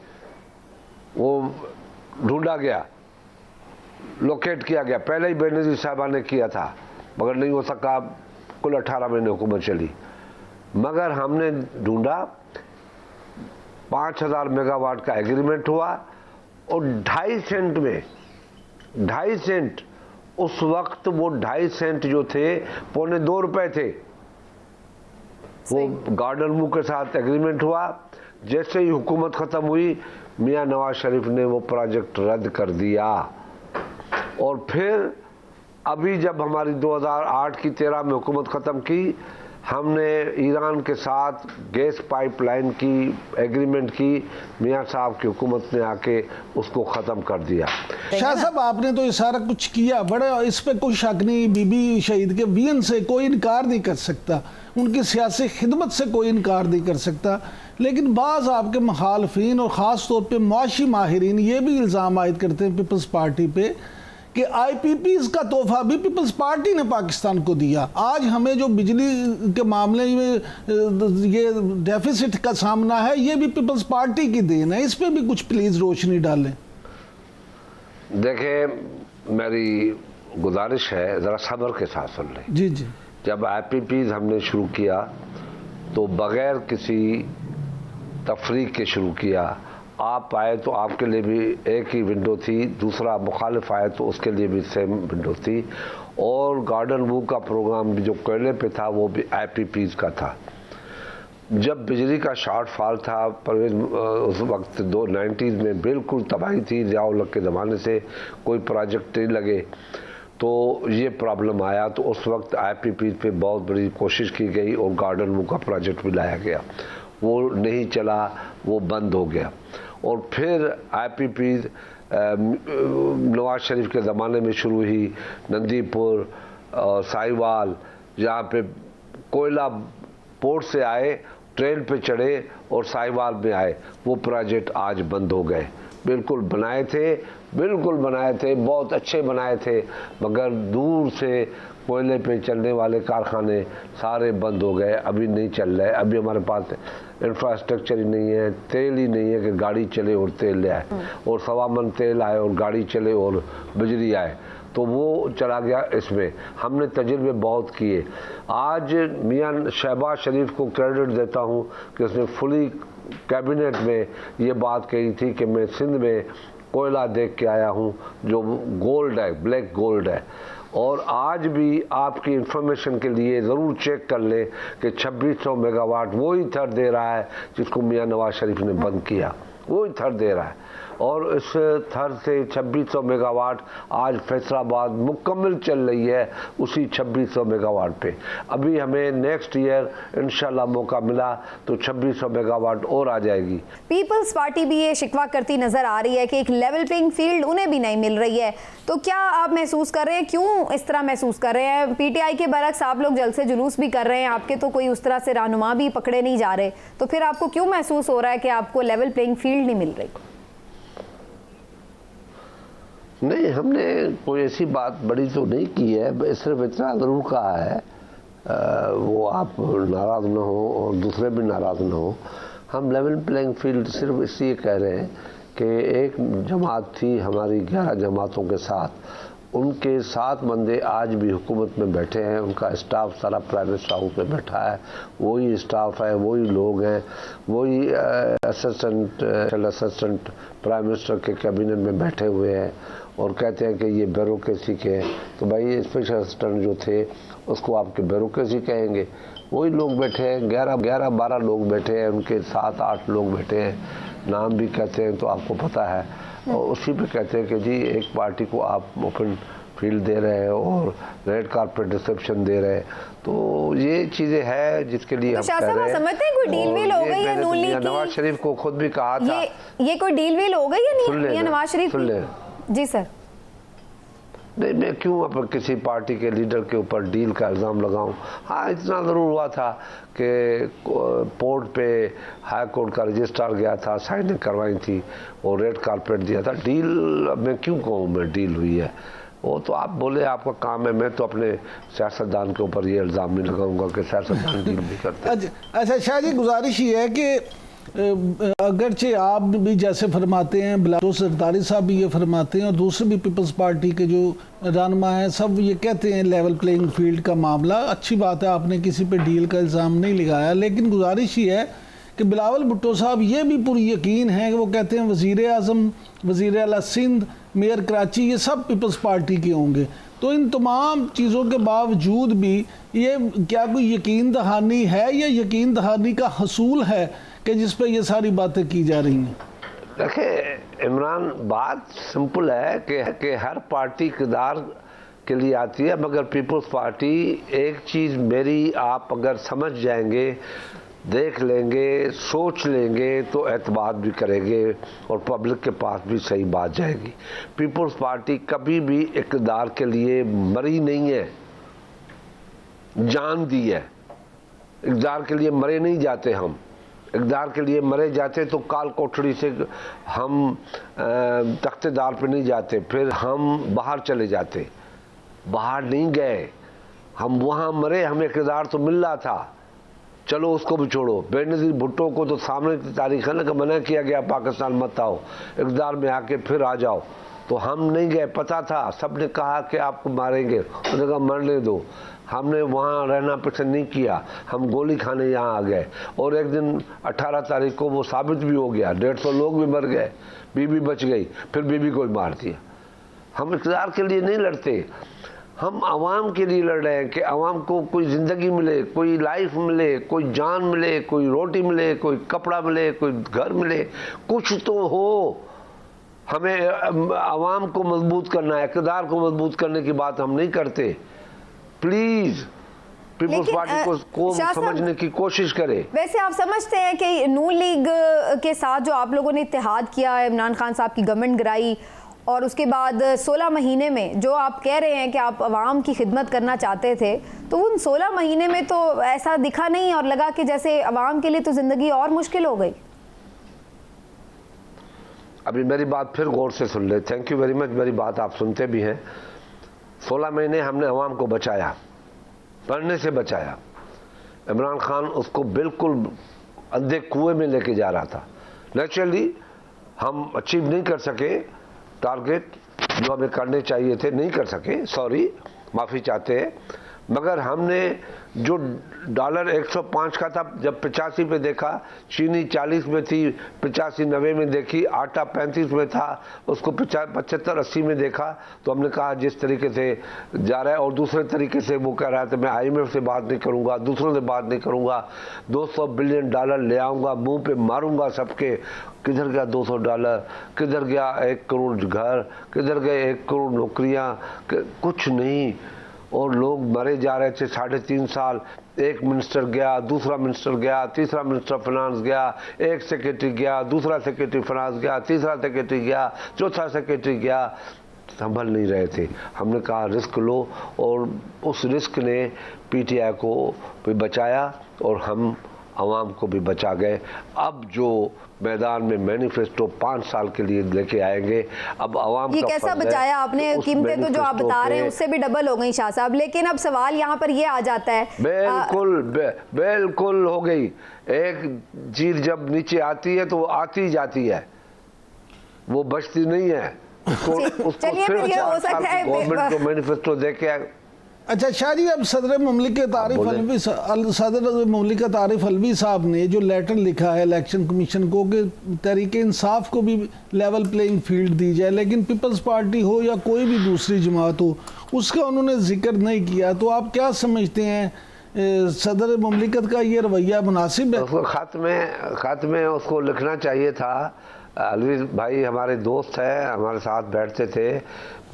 वो ढूंढा गया, लोकेट किया गया। पहले ही बेनज़ीर साहबा ने किया था मगर नहीं हो सका, कुल 18 महीने हुकूमत चली। मगर हमने ढूंढा, 5000 मेगावाट का एग्रीमेंट हुआ और 2.5 सेंट में 2.5 सेंट उस वक्त वो 2.5 सेंट जो थे 1.25 रुपए थे। वो गार्डन मुंह के साथ एग्रीमेंट हुआ, जैसे ही हुकूमत ख़त्म हुई मियां नवाज शरीफ ने वो प्रोजेक्ट रद्द कर दिया। और फिर अभी जब हमारी 2008 की 13 में हुकूमत ख़त्म की, हमने ईरान के साथ गैस पाइपलाइन की एग्रीमेंट की, मियां साहब की हुकूमत ने आके उसको ख़त्म कर दिया। शाह साहब, आपने तो ये सारा कुछ किया, बड़ा इस पे कोई शक नहीं। बीबी शहीद के वीएन से कोई इनकार नहीं कर सकता, उनकी सियासी खिदमत से कोई इनकार नहीं कर सकता। लेकिन बाज़ आपके मुखालफिन और ख़ास तौर पे मुआशी माहिरीन ये भी इल्ज़ाम आयद करते हैं पीपल्स पार्टी पे कि IPPs का तोहफा भी पीपल्स पार्टी ने पाकिस्तान को दिया। आज हमें जो बिजली के मामले में ये डेफिसिट का सामना है, ये भी पीपल्स पार्टी की देन है। इस पे भी कुछ प्लीज़ रोशनी डालें। देखें, मेरी गुजारिश है, ज़रा सब्र के साथ सुन लें। जी जी। जब IPPs हमने शुरू किया तो बग़ैर किसी तफरीक के शुरू किया। आप आए तो आपके लिए भी एक ही विंडो थी, दूसरा मुखालिफ आए तो उसके लिए भी सेम विंडो थी। और गार्डन व्यू का प्रोग्राम भी जो कोयले पे था वो भी IPPs का था। जब बिजली का शॉर्टफॉल था, परवेज उस वक्त 90s में बिल्कुल तबाही थी, ज़िया-उल-हक के ज़माने से कोई प्रोजेक्ट नहीं लगे, तो ये प्रॉब्लम आया। तो उस वक्त IPPs पे बहुत बड़ी कोशिश की गई और गार्डन व्यू का प्रोजेक्ट भी लाया गया, वो नहीं चला, वो बंद हो गया। और फिर IPPs नवाज शरीफ के ज़माने में शुरू हुई, नंदीपुर और साहिवाल, जहाँ पे कोयला पोर्ट से आए, ट्रेन पे चढ़े और साहिवाल में आए, वो प्रोजेक्ट आज बंद हो गए। बिल्कुल बनाए थे, बहुत अच्छे बनाए थे, मगर दूर से कोयले पे चलने वाले कारखाने सारे बंद हो गए, अभी नहीं चल रहे। अभी हमारे पास इंफ्रास्ट्रक्चर ही नहीं है, तेल ही नहीं है कि गाड़ी चले और तेल ले आए, और 1.25 मन तेल आए और गाड़ी चले और बिजली आए, तो वो चला गया। इसमें हमने तजुर्बे बहुत किए। आज मियां शहबाज शरीफ को क्रेडिट देता हूँ कि उसने फुली कैबिनेट में ये बात कही थी कि मैं सिंध में कोयला देख के आया हूँ जो गोल्ड है, ब्लैक गोल्ड है। और आज भी आपकी इंफॉर्मेशन के लिए ज़रूर चेक कर ले कि 2600 मेगावाट वही थर दे रहा है जिसको मियां नवाज शरीफ ने बंद किया, वही थर दे रहा है। और इस थर से 2600 मेगावाट आज फैसलाबाद मुकम्मल चल रही है उसी 2600 मेगावाट पे। अभी हमें नेक्स्ट ईयर इंशाल्लाह मौका मिला तो 2600 मेगावाट और आ जाएगी। पीपल्स पार्टी भी ये शिकवा करती नजर आ रही है कि एक लेवल प्लेइंग फील्ड उन्हें भी नहीं मिल रही है, तो क्या आप महसूस कर रहे हैं, क्यों इस तरह महसूस कर रहे हैं? PTI के बरक्स आप लोग जलसे जुलूस भी कर रहे हैं, आपके तो कोई उस तरह से रहनुमा भी पकड़े नहीं जा रहे, तो फिर आपको क्यों महसूस हो रहा है कि आपको लेवल प्लेइंग फील्ड नहीं मिल रही? नहीं, हमने कोई ऐसी बात बड़ी तो नहीं की है, सिर्फ इतना ज़रूर कहा है, वो आप नाराज़ ना हो और दूसरे भी नाराज़ ना हो। हम लेवल प्लेइंग फील्ड सिर्फ इसलिए कह रहे हैं कि एक जमात थी हमारी 11 जमातों के साथ, उनके 7 बंदे आज भी हुकूमत में बैठे हैं, उनका स्टाफ सारा प्राइम मिनिस्टर हाउस में बैठा है, वही स्टाफ है, वही लोग हैं, वही असिस्टेंट प्राइम मिनिस्टर के कैबिनेट में बैठे हुए हैं और कहते हैं कि ये ब्यूरोक्रेसी के हैं। तो भाई स्पेशल असिस्टेंट जो थे उसको आपके ब्यूरोक्रेसी कहेंगे? वही लोग बैठे हैं, 11-12 लोग बैठे हैं, उनके 7-8 लोग बैठे हैं, नाम भी कहते हैं तो आपको पता है। और उसी पे कहते हैं कि जी एक पार्टी को आप ओपन फील्ड दे रहे हैं और रेड कारपेट रिसेप्शन दे रहे हैं, तो ये चीज़ें हैं जिसके लिए तो हम कह रहे हैं। समझते हैं कोई डील वील हो गई है नून लीग की? नवाज शरीफ को खुद भी कहा था ये कोई डील वील हो गई है नहीं नवाज शरीफ की? जी सर। नहीं, मैं क्यों अब किसी पार्टी के लीडर के ऊपर डील का इल्ज़ाम लगाऊं? हाँ, इतना ज़रूर हुआ था कि पोर्ट पे हाई कोर्ट का रजिस्ट्रार गया था, साइन करवाई थी और रेड कारपेट दिया था। डील मैं क्यों कहूँ मैं डील हुई है? वो तो आप बोले, आपका काम है, मैं तो अपने सियासतदान के ऊपर ये इल्ज़ाम नहीं लगाऊंगा कि सियासतदान डील भी करते। अच्छा शाह जी, गुजारिश ये है कि अगरचे आप भी जैसे फरमाते हैं, बिलावल सरदारी साहब भी ये फरमाते हैं और दूसरे भी पीपल्स पार्टी के जो रहनुमा हैं सब ये कहते हैं लेवल प्लेइंग फील्ड का मामला, अच्छी बात है, आपने किसी पे डील का इल्ज़ाम नहीं लगाया। लेकिन गुजारिश ये है कि बिलावल भुट्टो साहब ये भी पूरी यकीन है कि वो कहते हैं वज़ीर आज़म, वज़ीर आला सिंध, मेयर कराची, ये सब पीपल्स पार्टी के होंगे। तो इन तमाम चीज़ों के बावजूद भी ये क्या कोई यकीन दहानी है या यकीन दहानी का हसूल है कि जिस पे ये सारी बातें की जा रही हैं? देखिए इमरान, बात सिंपल है कि हर पार्टी इक़्तिदार के लिए आती है, मगर पीपल्स पार्टी एक चीज़ मेरी आप अगर समझ जाएंगे, देख लेंगे, सोच लेंगे तो एतबार भी करेंगे और पब्लिक के पास भी सही बात जाएगी। पीपल्स पार्टी कभी भी इक़्तिदार के लिए मरी नहीं है, जान दी है। इक़्तिदार के लिए मरे नहीं जाते हम। इक़्तिदार के लिए मरे जाते तो काल कोठड़ी से हम तख्तेदार पे नहीं जाते, फिर हम बाहर चले जाते। बाहर नहीं गए हम, वहाँ मरे, हमें इक़्तिदार तो मिल रहा था। चलो उसको भी छोड़ो, बेनज़ीर भुट्टो को तो सामने की तारीख है ना कि मना किया गया पाकिस्तान मत आओ, इक़्तिदार में आके फिर आ जाओ, तो हम नहीं गए। पता था, सब ने कहा कि आपको मारेंगे, उन्होंने कहा मरने दो। हमने वहाँ रहना पसंद नहीं किया, हम गोली खाने यहाँ आ गए। और एक दिन 18 तारीख को वो साबित भी हो गया, 150 लोग भी मर गए, बीबी बच गई, फिर बीबी को मार दिया। हम इक़्तिदार के लिए नहीं लड़ते, हम आवाम के लिए लड़ रहे हैं कि आवाम को कोई ज़िंदगी मिले, कोई लाइफ मिले, कोई जान मिले, कोई रोटी मिले, कोई कपड़ा मिले, कोई घर मिले, कुछ तो हो। हमें आवाम को मजबूत करना है, इक़्तिदार को मजबूत करने की बात हम नहीं करते। प्लीज़ पीपल्स पार्टी को समझने की कोशिश करें। वैसे आप समझते हैं कि नून लीग के साथ जो आप लोगों ने इत्तेहाद किया, इमरान खान साहब की गवर्नमेंट गिराई और उसके बाद 16 महीने में जो आप कह रहे हैं कि आप आवाम की खिदमत करना चाहते थे, तो उन 16 महीने में तो ऐसा दिखा नहीं और लगा कि जैसे आवाम के लिए तो ज़िंदगी और मुश्किल हो गई। अभी मेरी बात फिर गौर से सुन ले। थैंक यू वेरी मच, मेरी बात आप सुनते भी हैं। 16 महीने हमने आवाम को बचाया, पढ़ने से बचाया। इमरान खान उसको बिल्कुल अंधे कुएं में लेके जा रहा था। नेचुरली हम अचीव नहीं कर सके टारगेट जो हमें करने चाहिए थे, नहीं कर सके, सॉरी, माफ़ी चाहते हैं। मगर हमने जो डॉलर 105 का था, जब 85 पे देखा, चीनी 40 में थी, 85-90 में देखी, आटा 35 में था, उसको 75-80 में देखा, तो हमने कहा जिस तरीके से जा रहा है। और दूसरे तरीके से वो कह रहा था मैं IMF से बात नहीं करूँगा, दूसरों से बात नहीं करूँगा, $200 बिलियन ले आऊँगा, मुंह पे मारूँगा सबके। किधर गया $200? किधर गया 1 करोड़ घर? किधर गए 1 करोड़ नौकरियाँ? कुछ नहीं। और लोग मरे जा रहे थे 3.5 साल। एक मिनिस्टर गया, दूसरा मिनिस्टर गया, तीसरा मिनिस्टर फाइनेंस गया, एक सेक्रेटरी गया, दूसरा सेक्रेटरी फाइनेंस गया, तीसरा सेक्रेटरी गया, चौथा सेक्रेटरी गया, संभल नहीं रहे थे। हमने कहा रिस्क लो, और उस रिस्क ने PTI को भी बचाया और हम आवाम को भी बचा गए। अब जो मैदान में मैनिफेस्टो 5 साल के लिए लेके आएंगे, अब आवाम ये कैसा बचाया आपने? कीमतें तो जो आप बता रहे हैं उससे भी डबल हो गई शाह साहब, लेकिन अब सवाल यहाँ पर ये आ जाता है। बिल्कुल हो गई। एक चीज जब नीचे आती है तो वो आती जाती है, वो बचती नहीं है। उसको फिर गवर्नमेंट को मैनिफेस्टो देके। अच्छा शाह जी, अब सदर मुमलिकत आरिफ अलवी साहब ने जो लेटर लिखा है इलेक्शन कमीशन को कि तहरीक इंसाफ को भी लेवल प्लेइंग फील्ड दी जाए, लेकिन पीपल्स पार्टी हो या कोई भी दूसरी जमात हो, उसका उन्होंने जिक्र नहीं किया, तो आप क्या समझते हैं सदर मुमलिकत का ये रवैया मुनासिब है? उसको खत में उसको लिखना चाहिए था। अलवी भाई हमारे दोस्त हैं, हमारे साथ बैठते थे,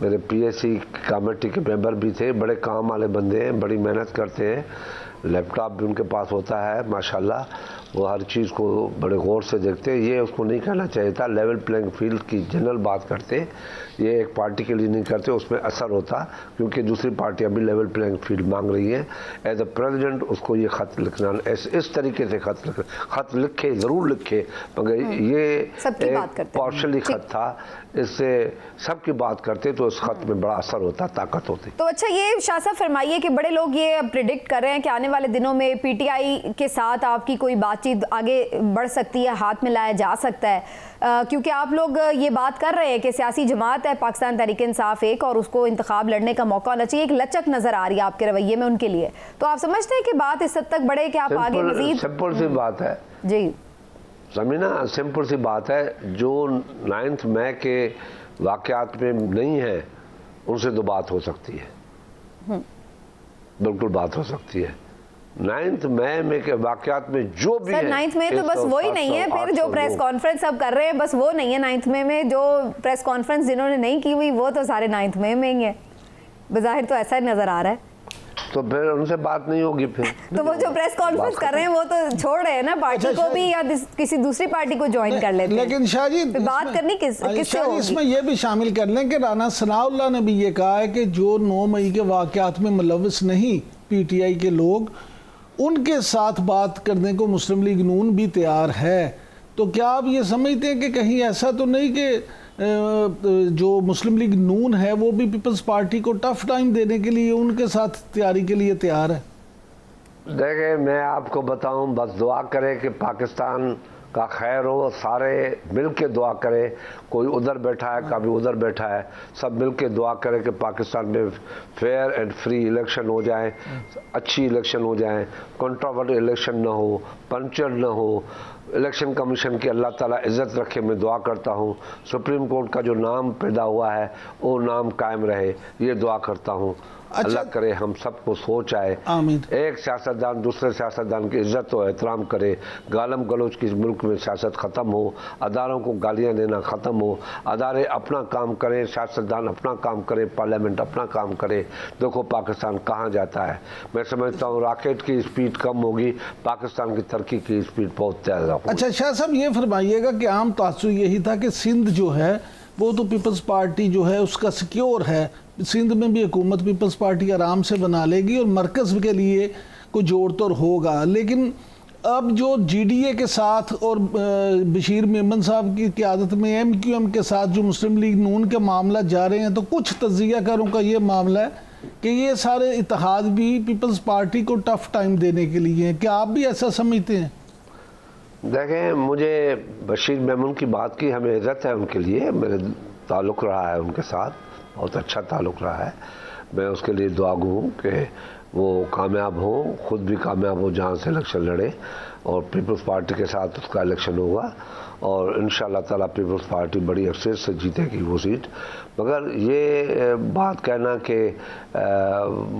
मेरे PSC कमेटी के मेंबर भी थे, बड़े काम वाले बंदे हैं, बड़ी मेहनत करते हैं, लैपटॉप भी उनके पास होता है माशाल्लाह, वो हर चीज़ को बड़े गौर से देखते हैं। ये उसको नहीं कहना चाहिए था, लेवल प्लेइंग फील्ड की जनरल बात करते, ये एक पार्टी के लिए नहीं करते, उसमें असर होता, क्योंकि दूसरी पार्टियां भी लेवल प्लेइंग फील्ड मांग रही हैं। एज अ प्रेसिडेंट उसको ये खत लिखना, इस तरीके से खत लिखे, ज़रूर लिखे, मगर ये एक पार्शली खत था, इससे सबकी बात करते तो इस खत में बड़ा असर होता, ताकत होती। तो अच्छा ये शाह साहब फरमाइए कि बड़े लोग ये प्रिडिक्ट कर रहे हैं कि आने वाले दिनों में PTI के साथ आपकी कोई बातचीत आगे बढ़ सकती है, हाथ में लाया जा सकता है, क्योंकि आप लोग ये बात कर रहे हैं कि सियासी जमात है पाकिस्तान तहरीक इंसाफ एक, और उसको इंतखाब लड़ने का मौका होना चाहिए। एक लचक नजर आ रही है आपके रवैये में उनके लिए, तो आप समझते हैं कि बात इस हद तक बढ़े कि आप आगे मजीद? सिंपल सी बात है जी ज़मीना, सिंपल सी बात है, जो 9 मई के वाक़यात में नहीं है उनसे तो बात हो सकती है, बिल्कुल बात हो सकती है। 9 मई में के वाकयात में जो भी सर 9 मई तो बस वही नहीं है, फिर जो प्रेस कॉन्फ्रेंस अब कर रहे हैं बस वो नहीं है 9 मई में। जो प्रेस कॉन्फ्रेंस जिन्होंने नहीं की हुई वो तो सारे 9 मई में ही है, बज़ाहिर तो ऐसा नजर आ रहा है। तो फिर उनसे बात नहीं होगी फिर तो वो जो प्रेस कॉन्फ्रेंस कर रहे हैं वो तो छोड़ रहे हैं ना, पार्टी को भी या किसी दूसरी पार्टी को ज्वाइन कर लेते हैं। लेकिन शाहजी बात करनी किससे होगी? इसमें ये भी शामिल कर लें कि राना सनाउल्लाह ने भी ये कहा है कि जो 9 मई के वाकयात में मुलव्वस नहीं PTI के लोग, उनके साथ बात करने को मुस्लिम लीग नून भी तैयार है। तो क्या आप ये समझते हैं कि कहीं ऐसा तो नहीं कि जो मुस्लिम लीग नून है वो भी पीपल्स पार्टी को टफ टाइम देने के लिए उनके साथ तैयारी के लिए तैयार है? देखिए, मैं आपको बताऊं, बस दुआ करें कि पाकिस्तान का खैर हो, सारे मिल के दुआ करें। कोई उधर बैठा है, कभी उधर बैठा है, सब मिल के दुआ करें कि पाकिस्तान में फेयर एंड फ्री इलेक्शन हो जाए, अच्छी इलेक्शन हो जाए, कंट्रोवर्सी इलेक्शन ना हो, पंचर ना हो। इलेक्शन कमीशन की अल्लाह ताला इज़्ज़त रखे, मैं दुआ करता हूँ। सुप्रीम कोर्ट का जो नाम पैदा हुआ है वो नाम कायम रहे, ये दुआ करता हूँ। अल्लाह करे हम सबको सोच आए, एक सियासतदान दूसरे सियासतदान की इज्जत और एहतराम करे, गालम गलोच की मुल्क में सियासत ख़त्म हो, अदारों को गालियां देना ख़त्म हो, अदारे अपना काम करें, सियासतदान अपना काम करे, पार्लियामेंट अपना काम करे। देखो पाकिस्तान कहाँ जाता है। मैं समझता हूँ रॉकेट की स्पीड कम होगी, पाकिस्तान की तरक्की की स्पीड बहुत ज़्यादा होगी। अच्छा शाह साहब, ये फरमाइएगा कि आम तासुर यही था कि सिंध जो है वो तो पीपल्स पार्टी जो है उसका सिक्योर है, सिंध में भी हुकूमत पीपल्स पार्टी आराम से बना लेगी और मरकज़ के लिए कोई जोड़ तोड़ होगा। लेकिन अब जो GDA के साथ और बशीर मेमन साहब की क़यादत में MQM के साथ जो मुस्लिम लीग नून के मामला जा रहे हैं, तो कुछ तज्ज़ियाकारों का ये मामला है कि ये सारे इत्तेहाद भी पीपल्स पार्टी को टफ टाइम देने के लिए हैं। क्या आप भी ऐसा समझते हैं? देखें, मुझे बशीर मेमन की बात की हमें इज़्ज़त है उनके लिए, मेरे ताल्लुक़ रहा है उनके साथ, बहुत अच्छा ताल्लुक़ रहा है। मैं उसके लिए दुआगू हूँ कि वो कामयाब हो, ख़ुद भी कामयाब हो, जहाँ से इलेक्शन लड़े और पीपल्स पार्टी के साथ उसका इलेक्शन होगा और इंशाअल्लाह ताला पीपल्स पार्टी बड़ी अक्सर से जीतेगी वो सीट। मगर ये बात कहना कि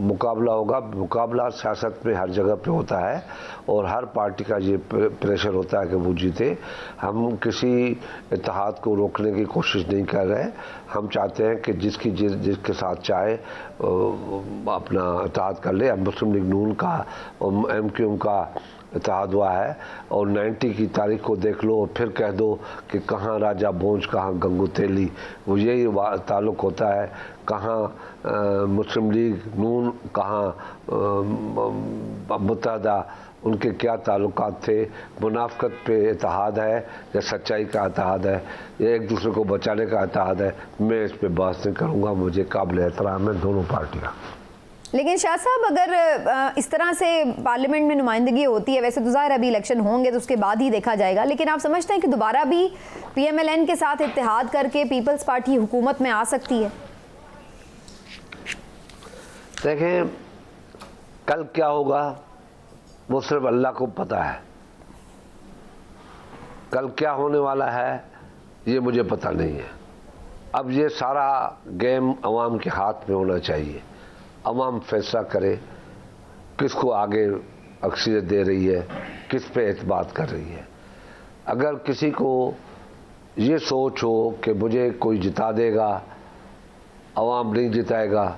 मुकाबला होगा, मुकाबला सियासत में हर जगह पे होता है और हर पार्टी का ये प्रेशर होता है कि वो जीते। हम किसी इत्तेहाद को रोकने की कोशिश नहीं कर रहे, हम चाहते हैं कि जिसके साथ चाहे अपना इत्तेहाद कर ले। अब मुस्लिम लीग नून का और MQM का इत्तेहाद हुआ है और 90 की तारीख को देख लो और फिर कह दो कि कहाँ राजा भोज कहाँ गंगू तेली, वो यही ताल्लुक़ होता है। कहाँ मुस्लिम लीग नून, कहाँ मुत्तहदा, उनके क्या ताल्लुकात थे, मुनाफ़क़त पे इत्तेहाद है या सच्चाई का इत्तेहाद है या एक दूसरे को बचाने का इत्तेहाद है, मैं इस पर बहस नहीं करूँगा। मुझे काबिल एहतराम है दोनों पार्टियाँ। लेकिन शाह साहब, अगर इस तरह से पार्लियामेंट में नुमाइंदगी होती है, वैसे तो ज़ाहिर अभी इलेक्शन होंगे तो उसके बाद ही देखा जाएगा, लेकिन आप समझते हैं कि दोबारा भी PMLN के साथ इत्तेहाद करके पीपल्स पार्टी हुकूमत में आ सकती है? देखें, कल क्या होगा वो सिर्फ अल्लाह को पता है। कल क्या होने वाला है ये मुझे पता नहीं है। अब ये सारा गेम अवाम के हाथ में होना चाहिए। अवाम फैसला करे किसको आगे अक्सरियत दे रही है, किस पे एतबार कर रही है। अगर किसी को ये सोच हो कि मुझे कोई जिता देगा, अवाम नहीं जिताएगा,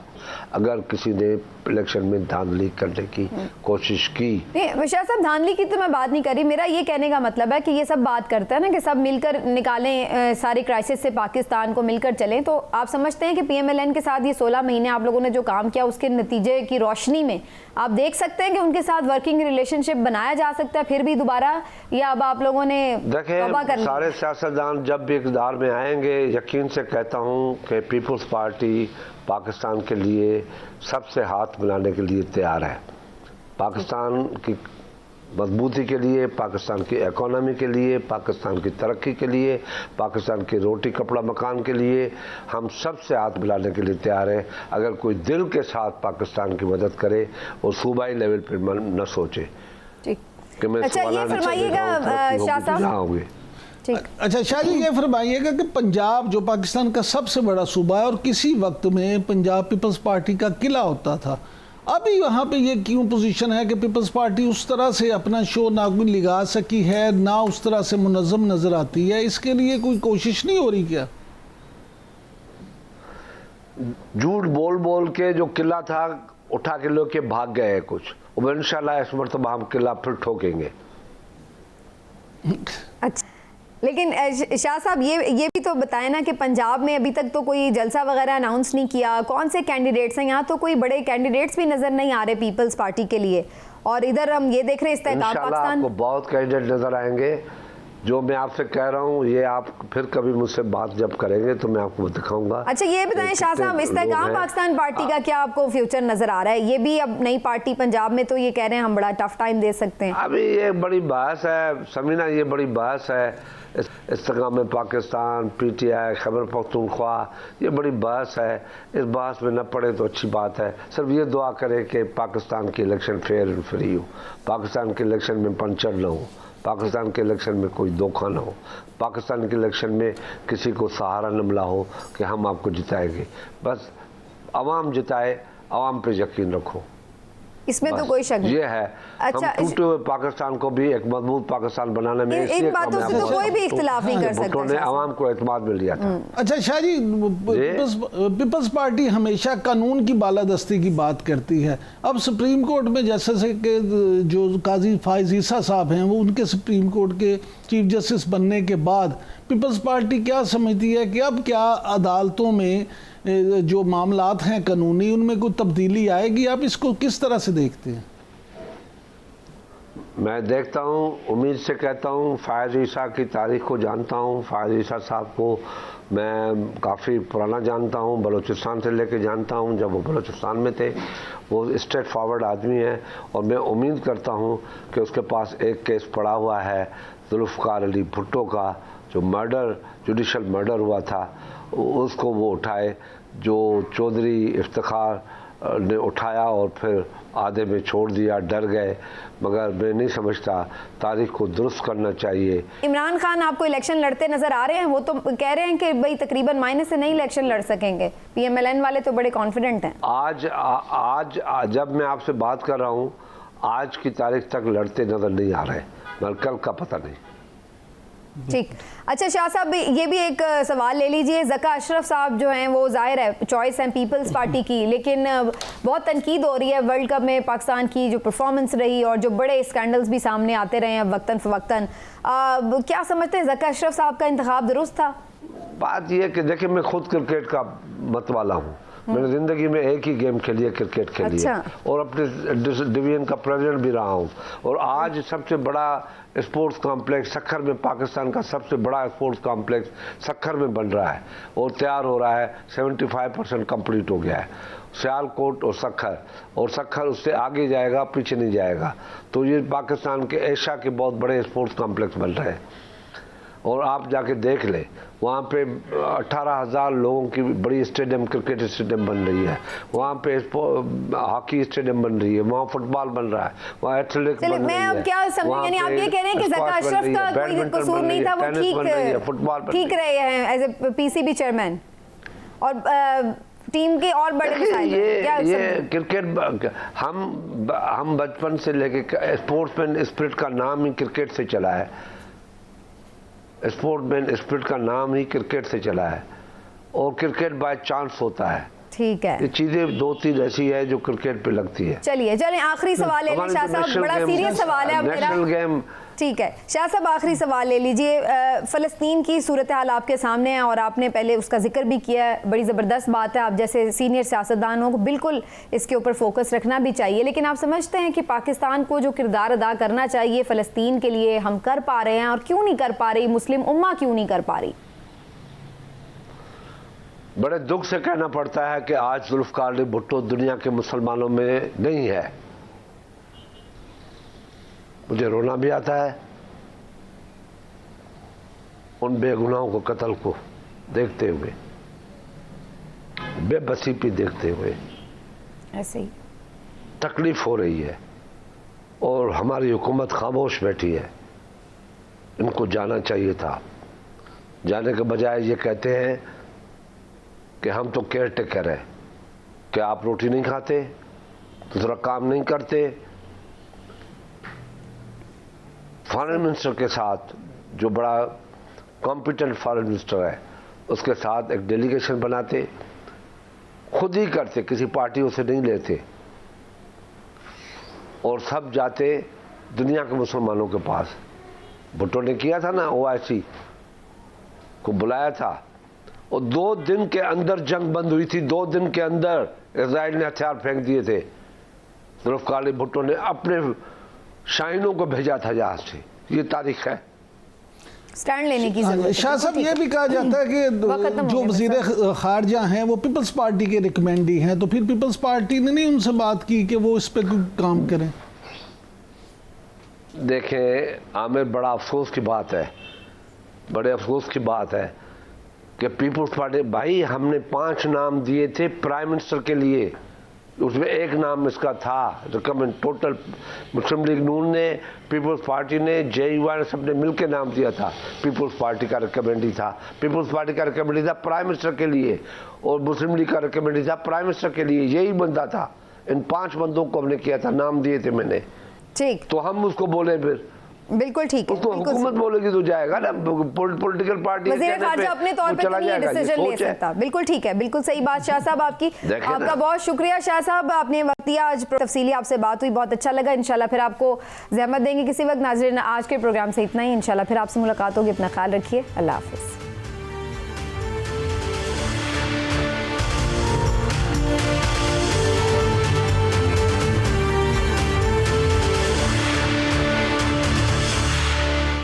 अगर किसी ने इलेक्शन में धांधली करने की कोशिश की। नहीं शाह साहब, धांधली की तो मैं बात नहीं कर रही। मेरा ये कहने का मतलब है कि ये सब बात करते हैं ना कि सब मिलकर निकालें सारी क्राइसिस से पाकिस्तान को, मिलकर चलें। तो आप समझते हैं कि PMLN के साथ ये 16 महीने आप लोगों ने जो काम किया उसके नतीजे की रोशनी में आप देख सकते हैं कि उनके साथ वर्किंग रिलेशनशिप बनाया जा सकता है फिर भी दोबारा, या अब आप लोगों ने तौबा कर ली? सारे सियासतदान जब भी इक़्तिदार में आएंगे, यकीन से कहता हूँ कि पीपल्स पार्टी पाकिस्तान के लिए सबसे हाथ मिलाने के लिए तैयार है। पाकिस्तान की मजबूती के लिए, पाकिस्तान की इकोनॉमी के लिए, पाकिस्तान की तरक्की के लिए, पाकिस्तान की रोटी कपड़ा मकान के लिए हम सबसे हाथ मिलाने के लिए तैयार हैं। अगर कोई दिल के साथ पाकिस्तान की मदद करे और सूबाई लेवल पर न सोचे कि मैं अच्छा, ये फरमाइएगा शाह साहब, अच्छा शाह जी, ये फरमाइएगा कि पंजाब जो पाकिस्तान का सबसे बड़ा सूबा है और किसी वक्त में पंजाब पीपल्स पार्टी का किला होता था, अभी वहाँ पे ये क्यों पोजीशन है कि पीपल्स पार्टी उस तरह से अपना शो ना कोई लगा सकी है, ना उस तरह से मुनज़्ज़म नज़र आती है? इसके लिए कोई कोशिश नहीं हो रही क्या? झूठ बोल बोल के जो किला था उठा के लोग के भाग गए हैं कुछ, और इंशाल्लाह इस मरतबा हम किला फिर ठोकेंगे। अच्छा, लेकिन शाह साहब ये भी तो बताएं ना कि पंजाब में अभी तक तो कोई जलसा वगैरह अनाउंस नहीं किया, कौन से कैंडिडेट्स हैं? यहाँ तो कोई बड़े कैंडिडेट्स भी नज़र नहीं आ रहे पीपल्स पार्टी के लिए, और इधर हम ये देख रहे हैं इस्तेहकाम पाकिस्तान। आपको बहुत कैंडिडेट नजर आएंगे। जो मैं आपसे कह रहा हूँ ये आप फिर कभी मुझसे बात जब करेंगे तो मैं आपको दिखाऊंगा। अच्छा ये बताएं शाह साहब, इस्तेहकाम पाकिस्तान पार्टी का क्या आपको फ्यूचर नजर आ रहा है? ये भी अब नई पार्टी पंजाब में, तो ये कह रहे हैं हम बड़ा टफ टाइम दे सकते हैं। अभी ये बड़ी बहस है समीना, ये बड़ी बहस है। इस्तेहकाम पाकिस्तान, PTI, खैबर पख्तूनख्वा, ये बड़ी बहस है। इस बहस में न पड़े तो अच्छी बात है। सिर्फ ये दुआ करें कि पाकिस्तान की इलेक्शन फेयर एंड फ्री हो, पाकिस्तान के इलेक्शन में पंचर न हो, पाकिस्तान के इलेक्शन में कोई धोखा ना हो, पाकिस्तान के इलेक्शन में किसी को सहारा न मिला हो कि हम आपको जिताएंगे। बस आवाम जिताए, आवाम पे यकीन रखो, इसमें तो कोई शक नहीं। ये है। अच्छा, हम टूटे हुए पाकिस्तान को भी एक मजबूत पाकिस्तान बनाने में इन बातों से तो कोई भी इख्तिलाफ नहीं कर सकता। भुट्टो ने आवाम को एतमाद में लिया था। अच्छा शाह जी, पीपल्स पार्टी हमेशा कानून की बालादस्ती की बात करती है। अब सुप्रीम कोर्ट में जैसे कि जो काजी फाइज ईसा साहब हैं, वो उनके सुप्रीम कोर्ट के चीफ जस्टिस बनने के बाद पीपल्स पार्टी क्या समझती है कि अब क्या अदालतों में जो मामलात हैं कानूनी, उनमें कोई तब्दीली आएगी? आप इसको किस तरह से देखते हैं? मैं देखता हूँ, उम्मीद से कहता हूँ। फायज ईसा की तारीख को जानता हूँ। फायज ईसा साहब को मैं काफ़ी पुराना जानता हूँ, बलूचिस्तान से लेके जानता हूँ। जब वो बलूचिस्तान में थे, वो स्ट्रेट फॉरवर्ड आदमी है, और मैं उम्मीद करता हूँ कि उसके पास एक केस पड़ा हुआ है जुल्फ़िकार अली भुट्टो का, जो मर्डर, जुडिशल मर्डर हुआ था, उसको वो उठाए, जो चौधरी इफ्तिखार ने उठाया और फिर आधे में छोड़ दिया, डर गए। मगर मैं नहीं समझता, तारीख को दुरुस्त करना चाहिए। इमरान खान आपको इलेक्शन लड़ते नजर आ रहे हैं? वो तो कह रहे हैं कि भाई तकरीबन माइनस से नहीं इलेक्शन लड़ सकेंगे। PMLN वाले तो बड़े कॉन्फिडेंट हैं। आज जब मैं आपसे बात कर रहा हूँ, आज की तारीख तक लड़ते नजर नहीं आ रहे, मगर कल का पता नहीं। ठीक। अच्छा शाह साहब, ये भी एक सवाल ले लीजिए। ज़का अशरफ साहब जो हैं, वो जाहिर है चॉइस हैं पीपल्स पार्टी की, लेकिन बहुत तनकीद हो रही है वर्ल्ड कप में पाकिस्तान की जो परफॉर्मेंस रही और जो बड़े स्कैंडल्स भी सामने आते रहे हैं वक्तन फ़वक्तन। क्या समझते हैं, ज़का अशरफ साहब का इंतखाब दुरुस्त था? बात यह कि देखिए, मैं खुद क्रिकेट का मत वाला हूँ। मैंने ज़िंदगी में एक ही गेम खेली है, क्रिकेट खेली है। अच्छा। और अपने डिवीजन का प्रेसिडेंट भी रहा हूँ। और आज सबसे बड़ा स्पोर्ट्स कॉम्प्लेक्स सखर में, पाकिस्तान का सबसे बड़ा स्पोर्ट्स कॉम्प्लेक्स सखर में बन रहा है और तैयार हो रहा है। 75% कंप्लीट हो गया है। सियालकोट और सखर उससे आगे जाएगा, पीछे नहीं जाएगा। तो ये पाकिस्तान के एशिया के बहुत बड़े स्पोर्ट्स कॉम्प्लेक्स बन रहे हैं। और आप जाके देख ले, वहाँ पे 18,000 लोगों की बड़ी स्टेडियम, क्रिकेट स्टेडियम बन रही है। वहाँ पे हॉकी स्टेडियम बन रही है, वहाँ फुटबॉल बन रहा है, वहाँ एथलेटिक्स बन रही है। मैं अब क्या समझ, यानी आप ये कह रहे हैं कि ज़का अशरफ का कोई कसूर नहीं था, वो ठीक रहे हैं एज ए PCB चेयरमैन, और टीम के और बड़े मसाइल ये क्रिकेट, हम बचपन से लेके स्पोर्ट्समैन स्पिरिट का नाम ही क्रिकेट से चला है। स्पोर्ट्समैन स्पिरिट का नाम ही क्रिकेट से चला है, और क्रिकेट बाय चांस होता है। ठीक है, ये चीजें 2-3 ऐसी है जो क्रिकेट पे लगती है। चलिए आखिरी सवाल ले लीजिए शाह साहब, बड़ा सीरियस सवाल है अब मेरा। National game. ठीक है शाह साहब, आखिरी सवाल ले लीजिए। फ़लस्तीन की सूरत हाल आपके सामने है और आपने पहले उसका जिक्र भी किया है, बड़ी ज़बरदस्त बात है। आप जैसे सीनियर सियासतदानों को बिल्कुल इसके ऊपर फोकस रखना भी चाहिए, लेकिन आप समझते हैं कि पाकिस्तान को जो किरदार अदा करना चाहिए फ़लस्तीन के लिए, हम कर पा रहे हैं? और क्यों नहीं कर पा रही मुस्लिम उम्मा, क्यों नहीं कर पा रही? बड़े दुख से कहना पड़ता है कि आज जुल्फ़िकार अली भुट्टो दुनिया के मुसलमानों में नहीं है। मुझे रोना भी आता है उन बेगुनाहों को, कत्ल को देखते हुए, बेबसी भी देखते हुए। ऐसे ही तकलीफ हो रही है और हमारी हुकूमत खामोश बैठी है। इनको जाना चाहिए था। जाने के बजाय ये कहते हैं कि हम तो केयर टेकर है, कि आप रोटी नहीं खाते तो थोड़ा काम नहीं करते। फॉरेन मिनिस्टर के साथ, जो बड़ा कॉम्पिटेंट फॉरेन मिनिस्टर है, उसके साथ एक डेलीगेशन बनाते, खुद ही करते, किसी पार्टियों से नहीं लेते, और सब जाते दुनिया के मुसलमानों के पास। भुट्टो ने किया था ना, OIC को बुलाया था, और 2 दिन के अंदर जंग बंद हुई थी। 2 दिन के अंदर इजराइल ने हथियार फेंक दिए थे। जुल्फ़िकार अली भुट्टो ने अपने शाहीनों को भेजा था जहाज से। ये तारीख है। स्टैंड लेने की जरूरत है। शाह साहब, ये भी कहा जाता है कि जो वज़ीर ख़ारजा हैं वो पीपल्स पार्टी के रिकमेंडी हैं, तो फिर पीपल्स पार्टी ने नहीं उनसे बात की कि वो इस पर काम करें? देखें आमिर, बड़ा अफसोस की बात है, बड़े अफसोस की बात है कि पीपल्स पार्टी, भाई हमने 5 नाम दिए थे प्राइम मिनिस्टर के लिए, उसमें एक नाम इसका था रिकमेंड। टोटल मुस्लिम लीग नून ने, पीपल्स पार्टी ने, JUI ने, सबने मिलकर नाम दिया था। पीपल्स पार्टी का रिकमेंडी था, पीपल्स पार्टी का रिकमेंडी था प्राइम मिनिस्टर के लिए, और मुस्लिम लीग का रिकमेंडी था प्राइम मिनिस्टर के लिए। यही बंदा था। इन 5 बंदों को हमने किया था, नाम दिए थे मैंने। ठीक, तो हम उसको बोले फिर, बिल्कुल ठीक है। उसको हुकूमत बोलेगी तो जाएगा ना, पॉलिटिकल पार्टी वज़ीर ख़ारजा अपने तौर पे नहीं डिसीजन ले सकता। बिल्कुल ठीक है, बिल्कुल सही बात शाह साहब आपकी। आपका बहुत शुक्रिया शाह साहब, आपने वक्त दिया। आज तफसीली आपसे बात हुई, बहुत अच्छा लगा। इंशाल्लाह फिर आपको ज़हमत देंगे किसी वक्त। नाज़रीन, आज के प्रोग्राम से इतना ही। इंशाल्लाह फिर आपसे मुलाकात होगी। अपना ख्याल रखिए। अल्लाह हाफ़िज़।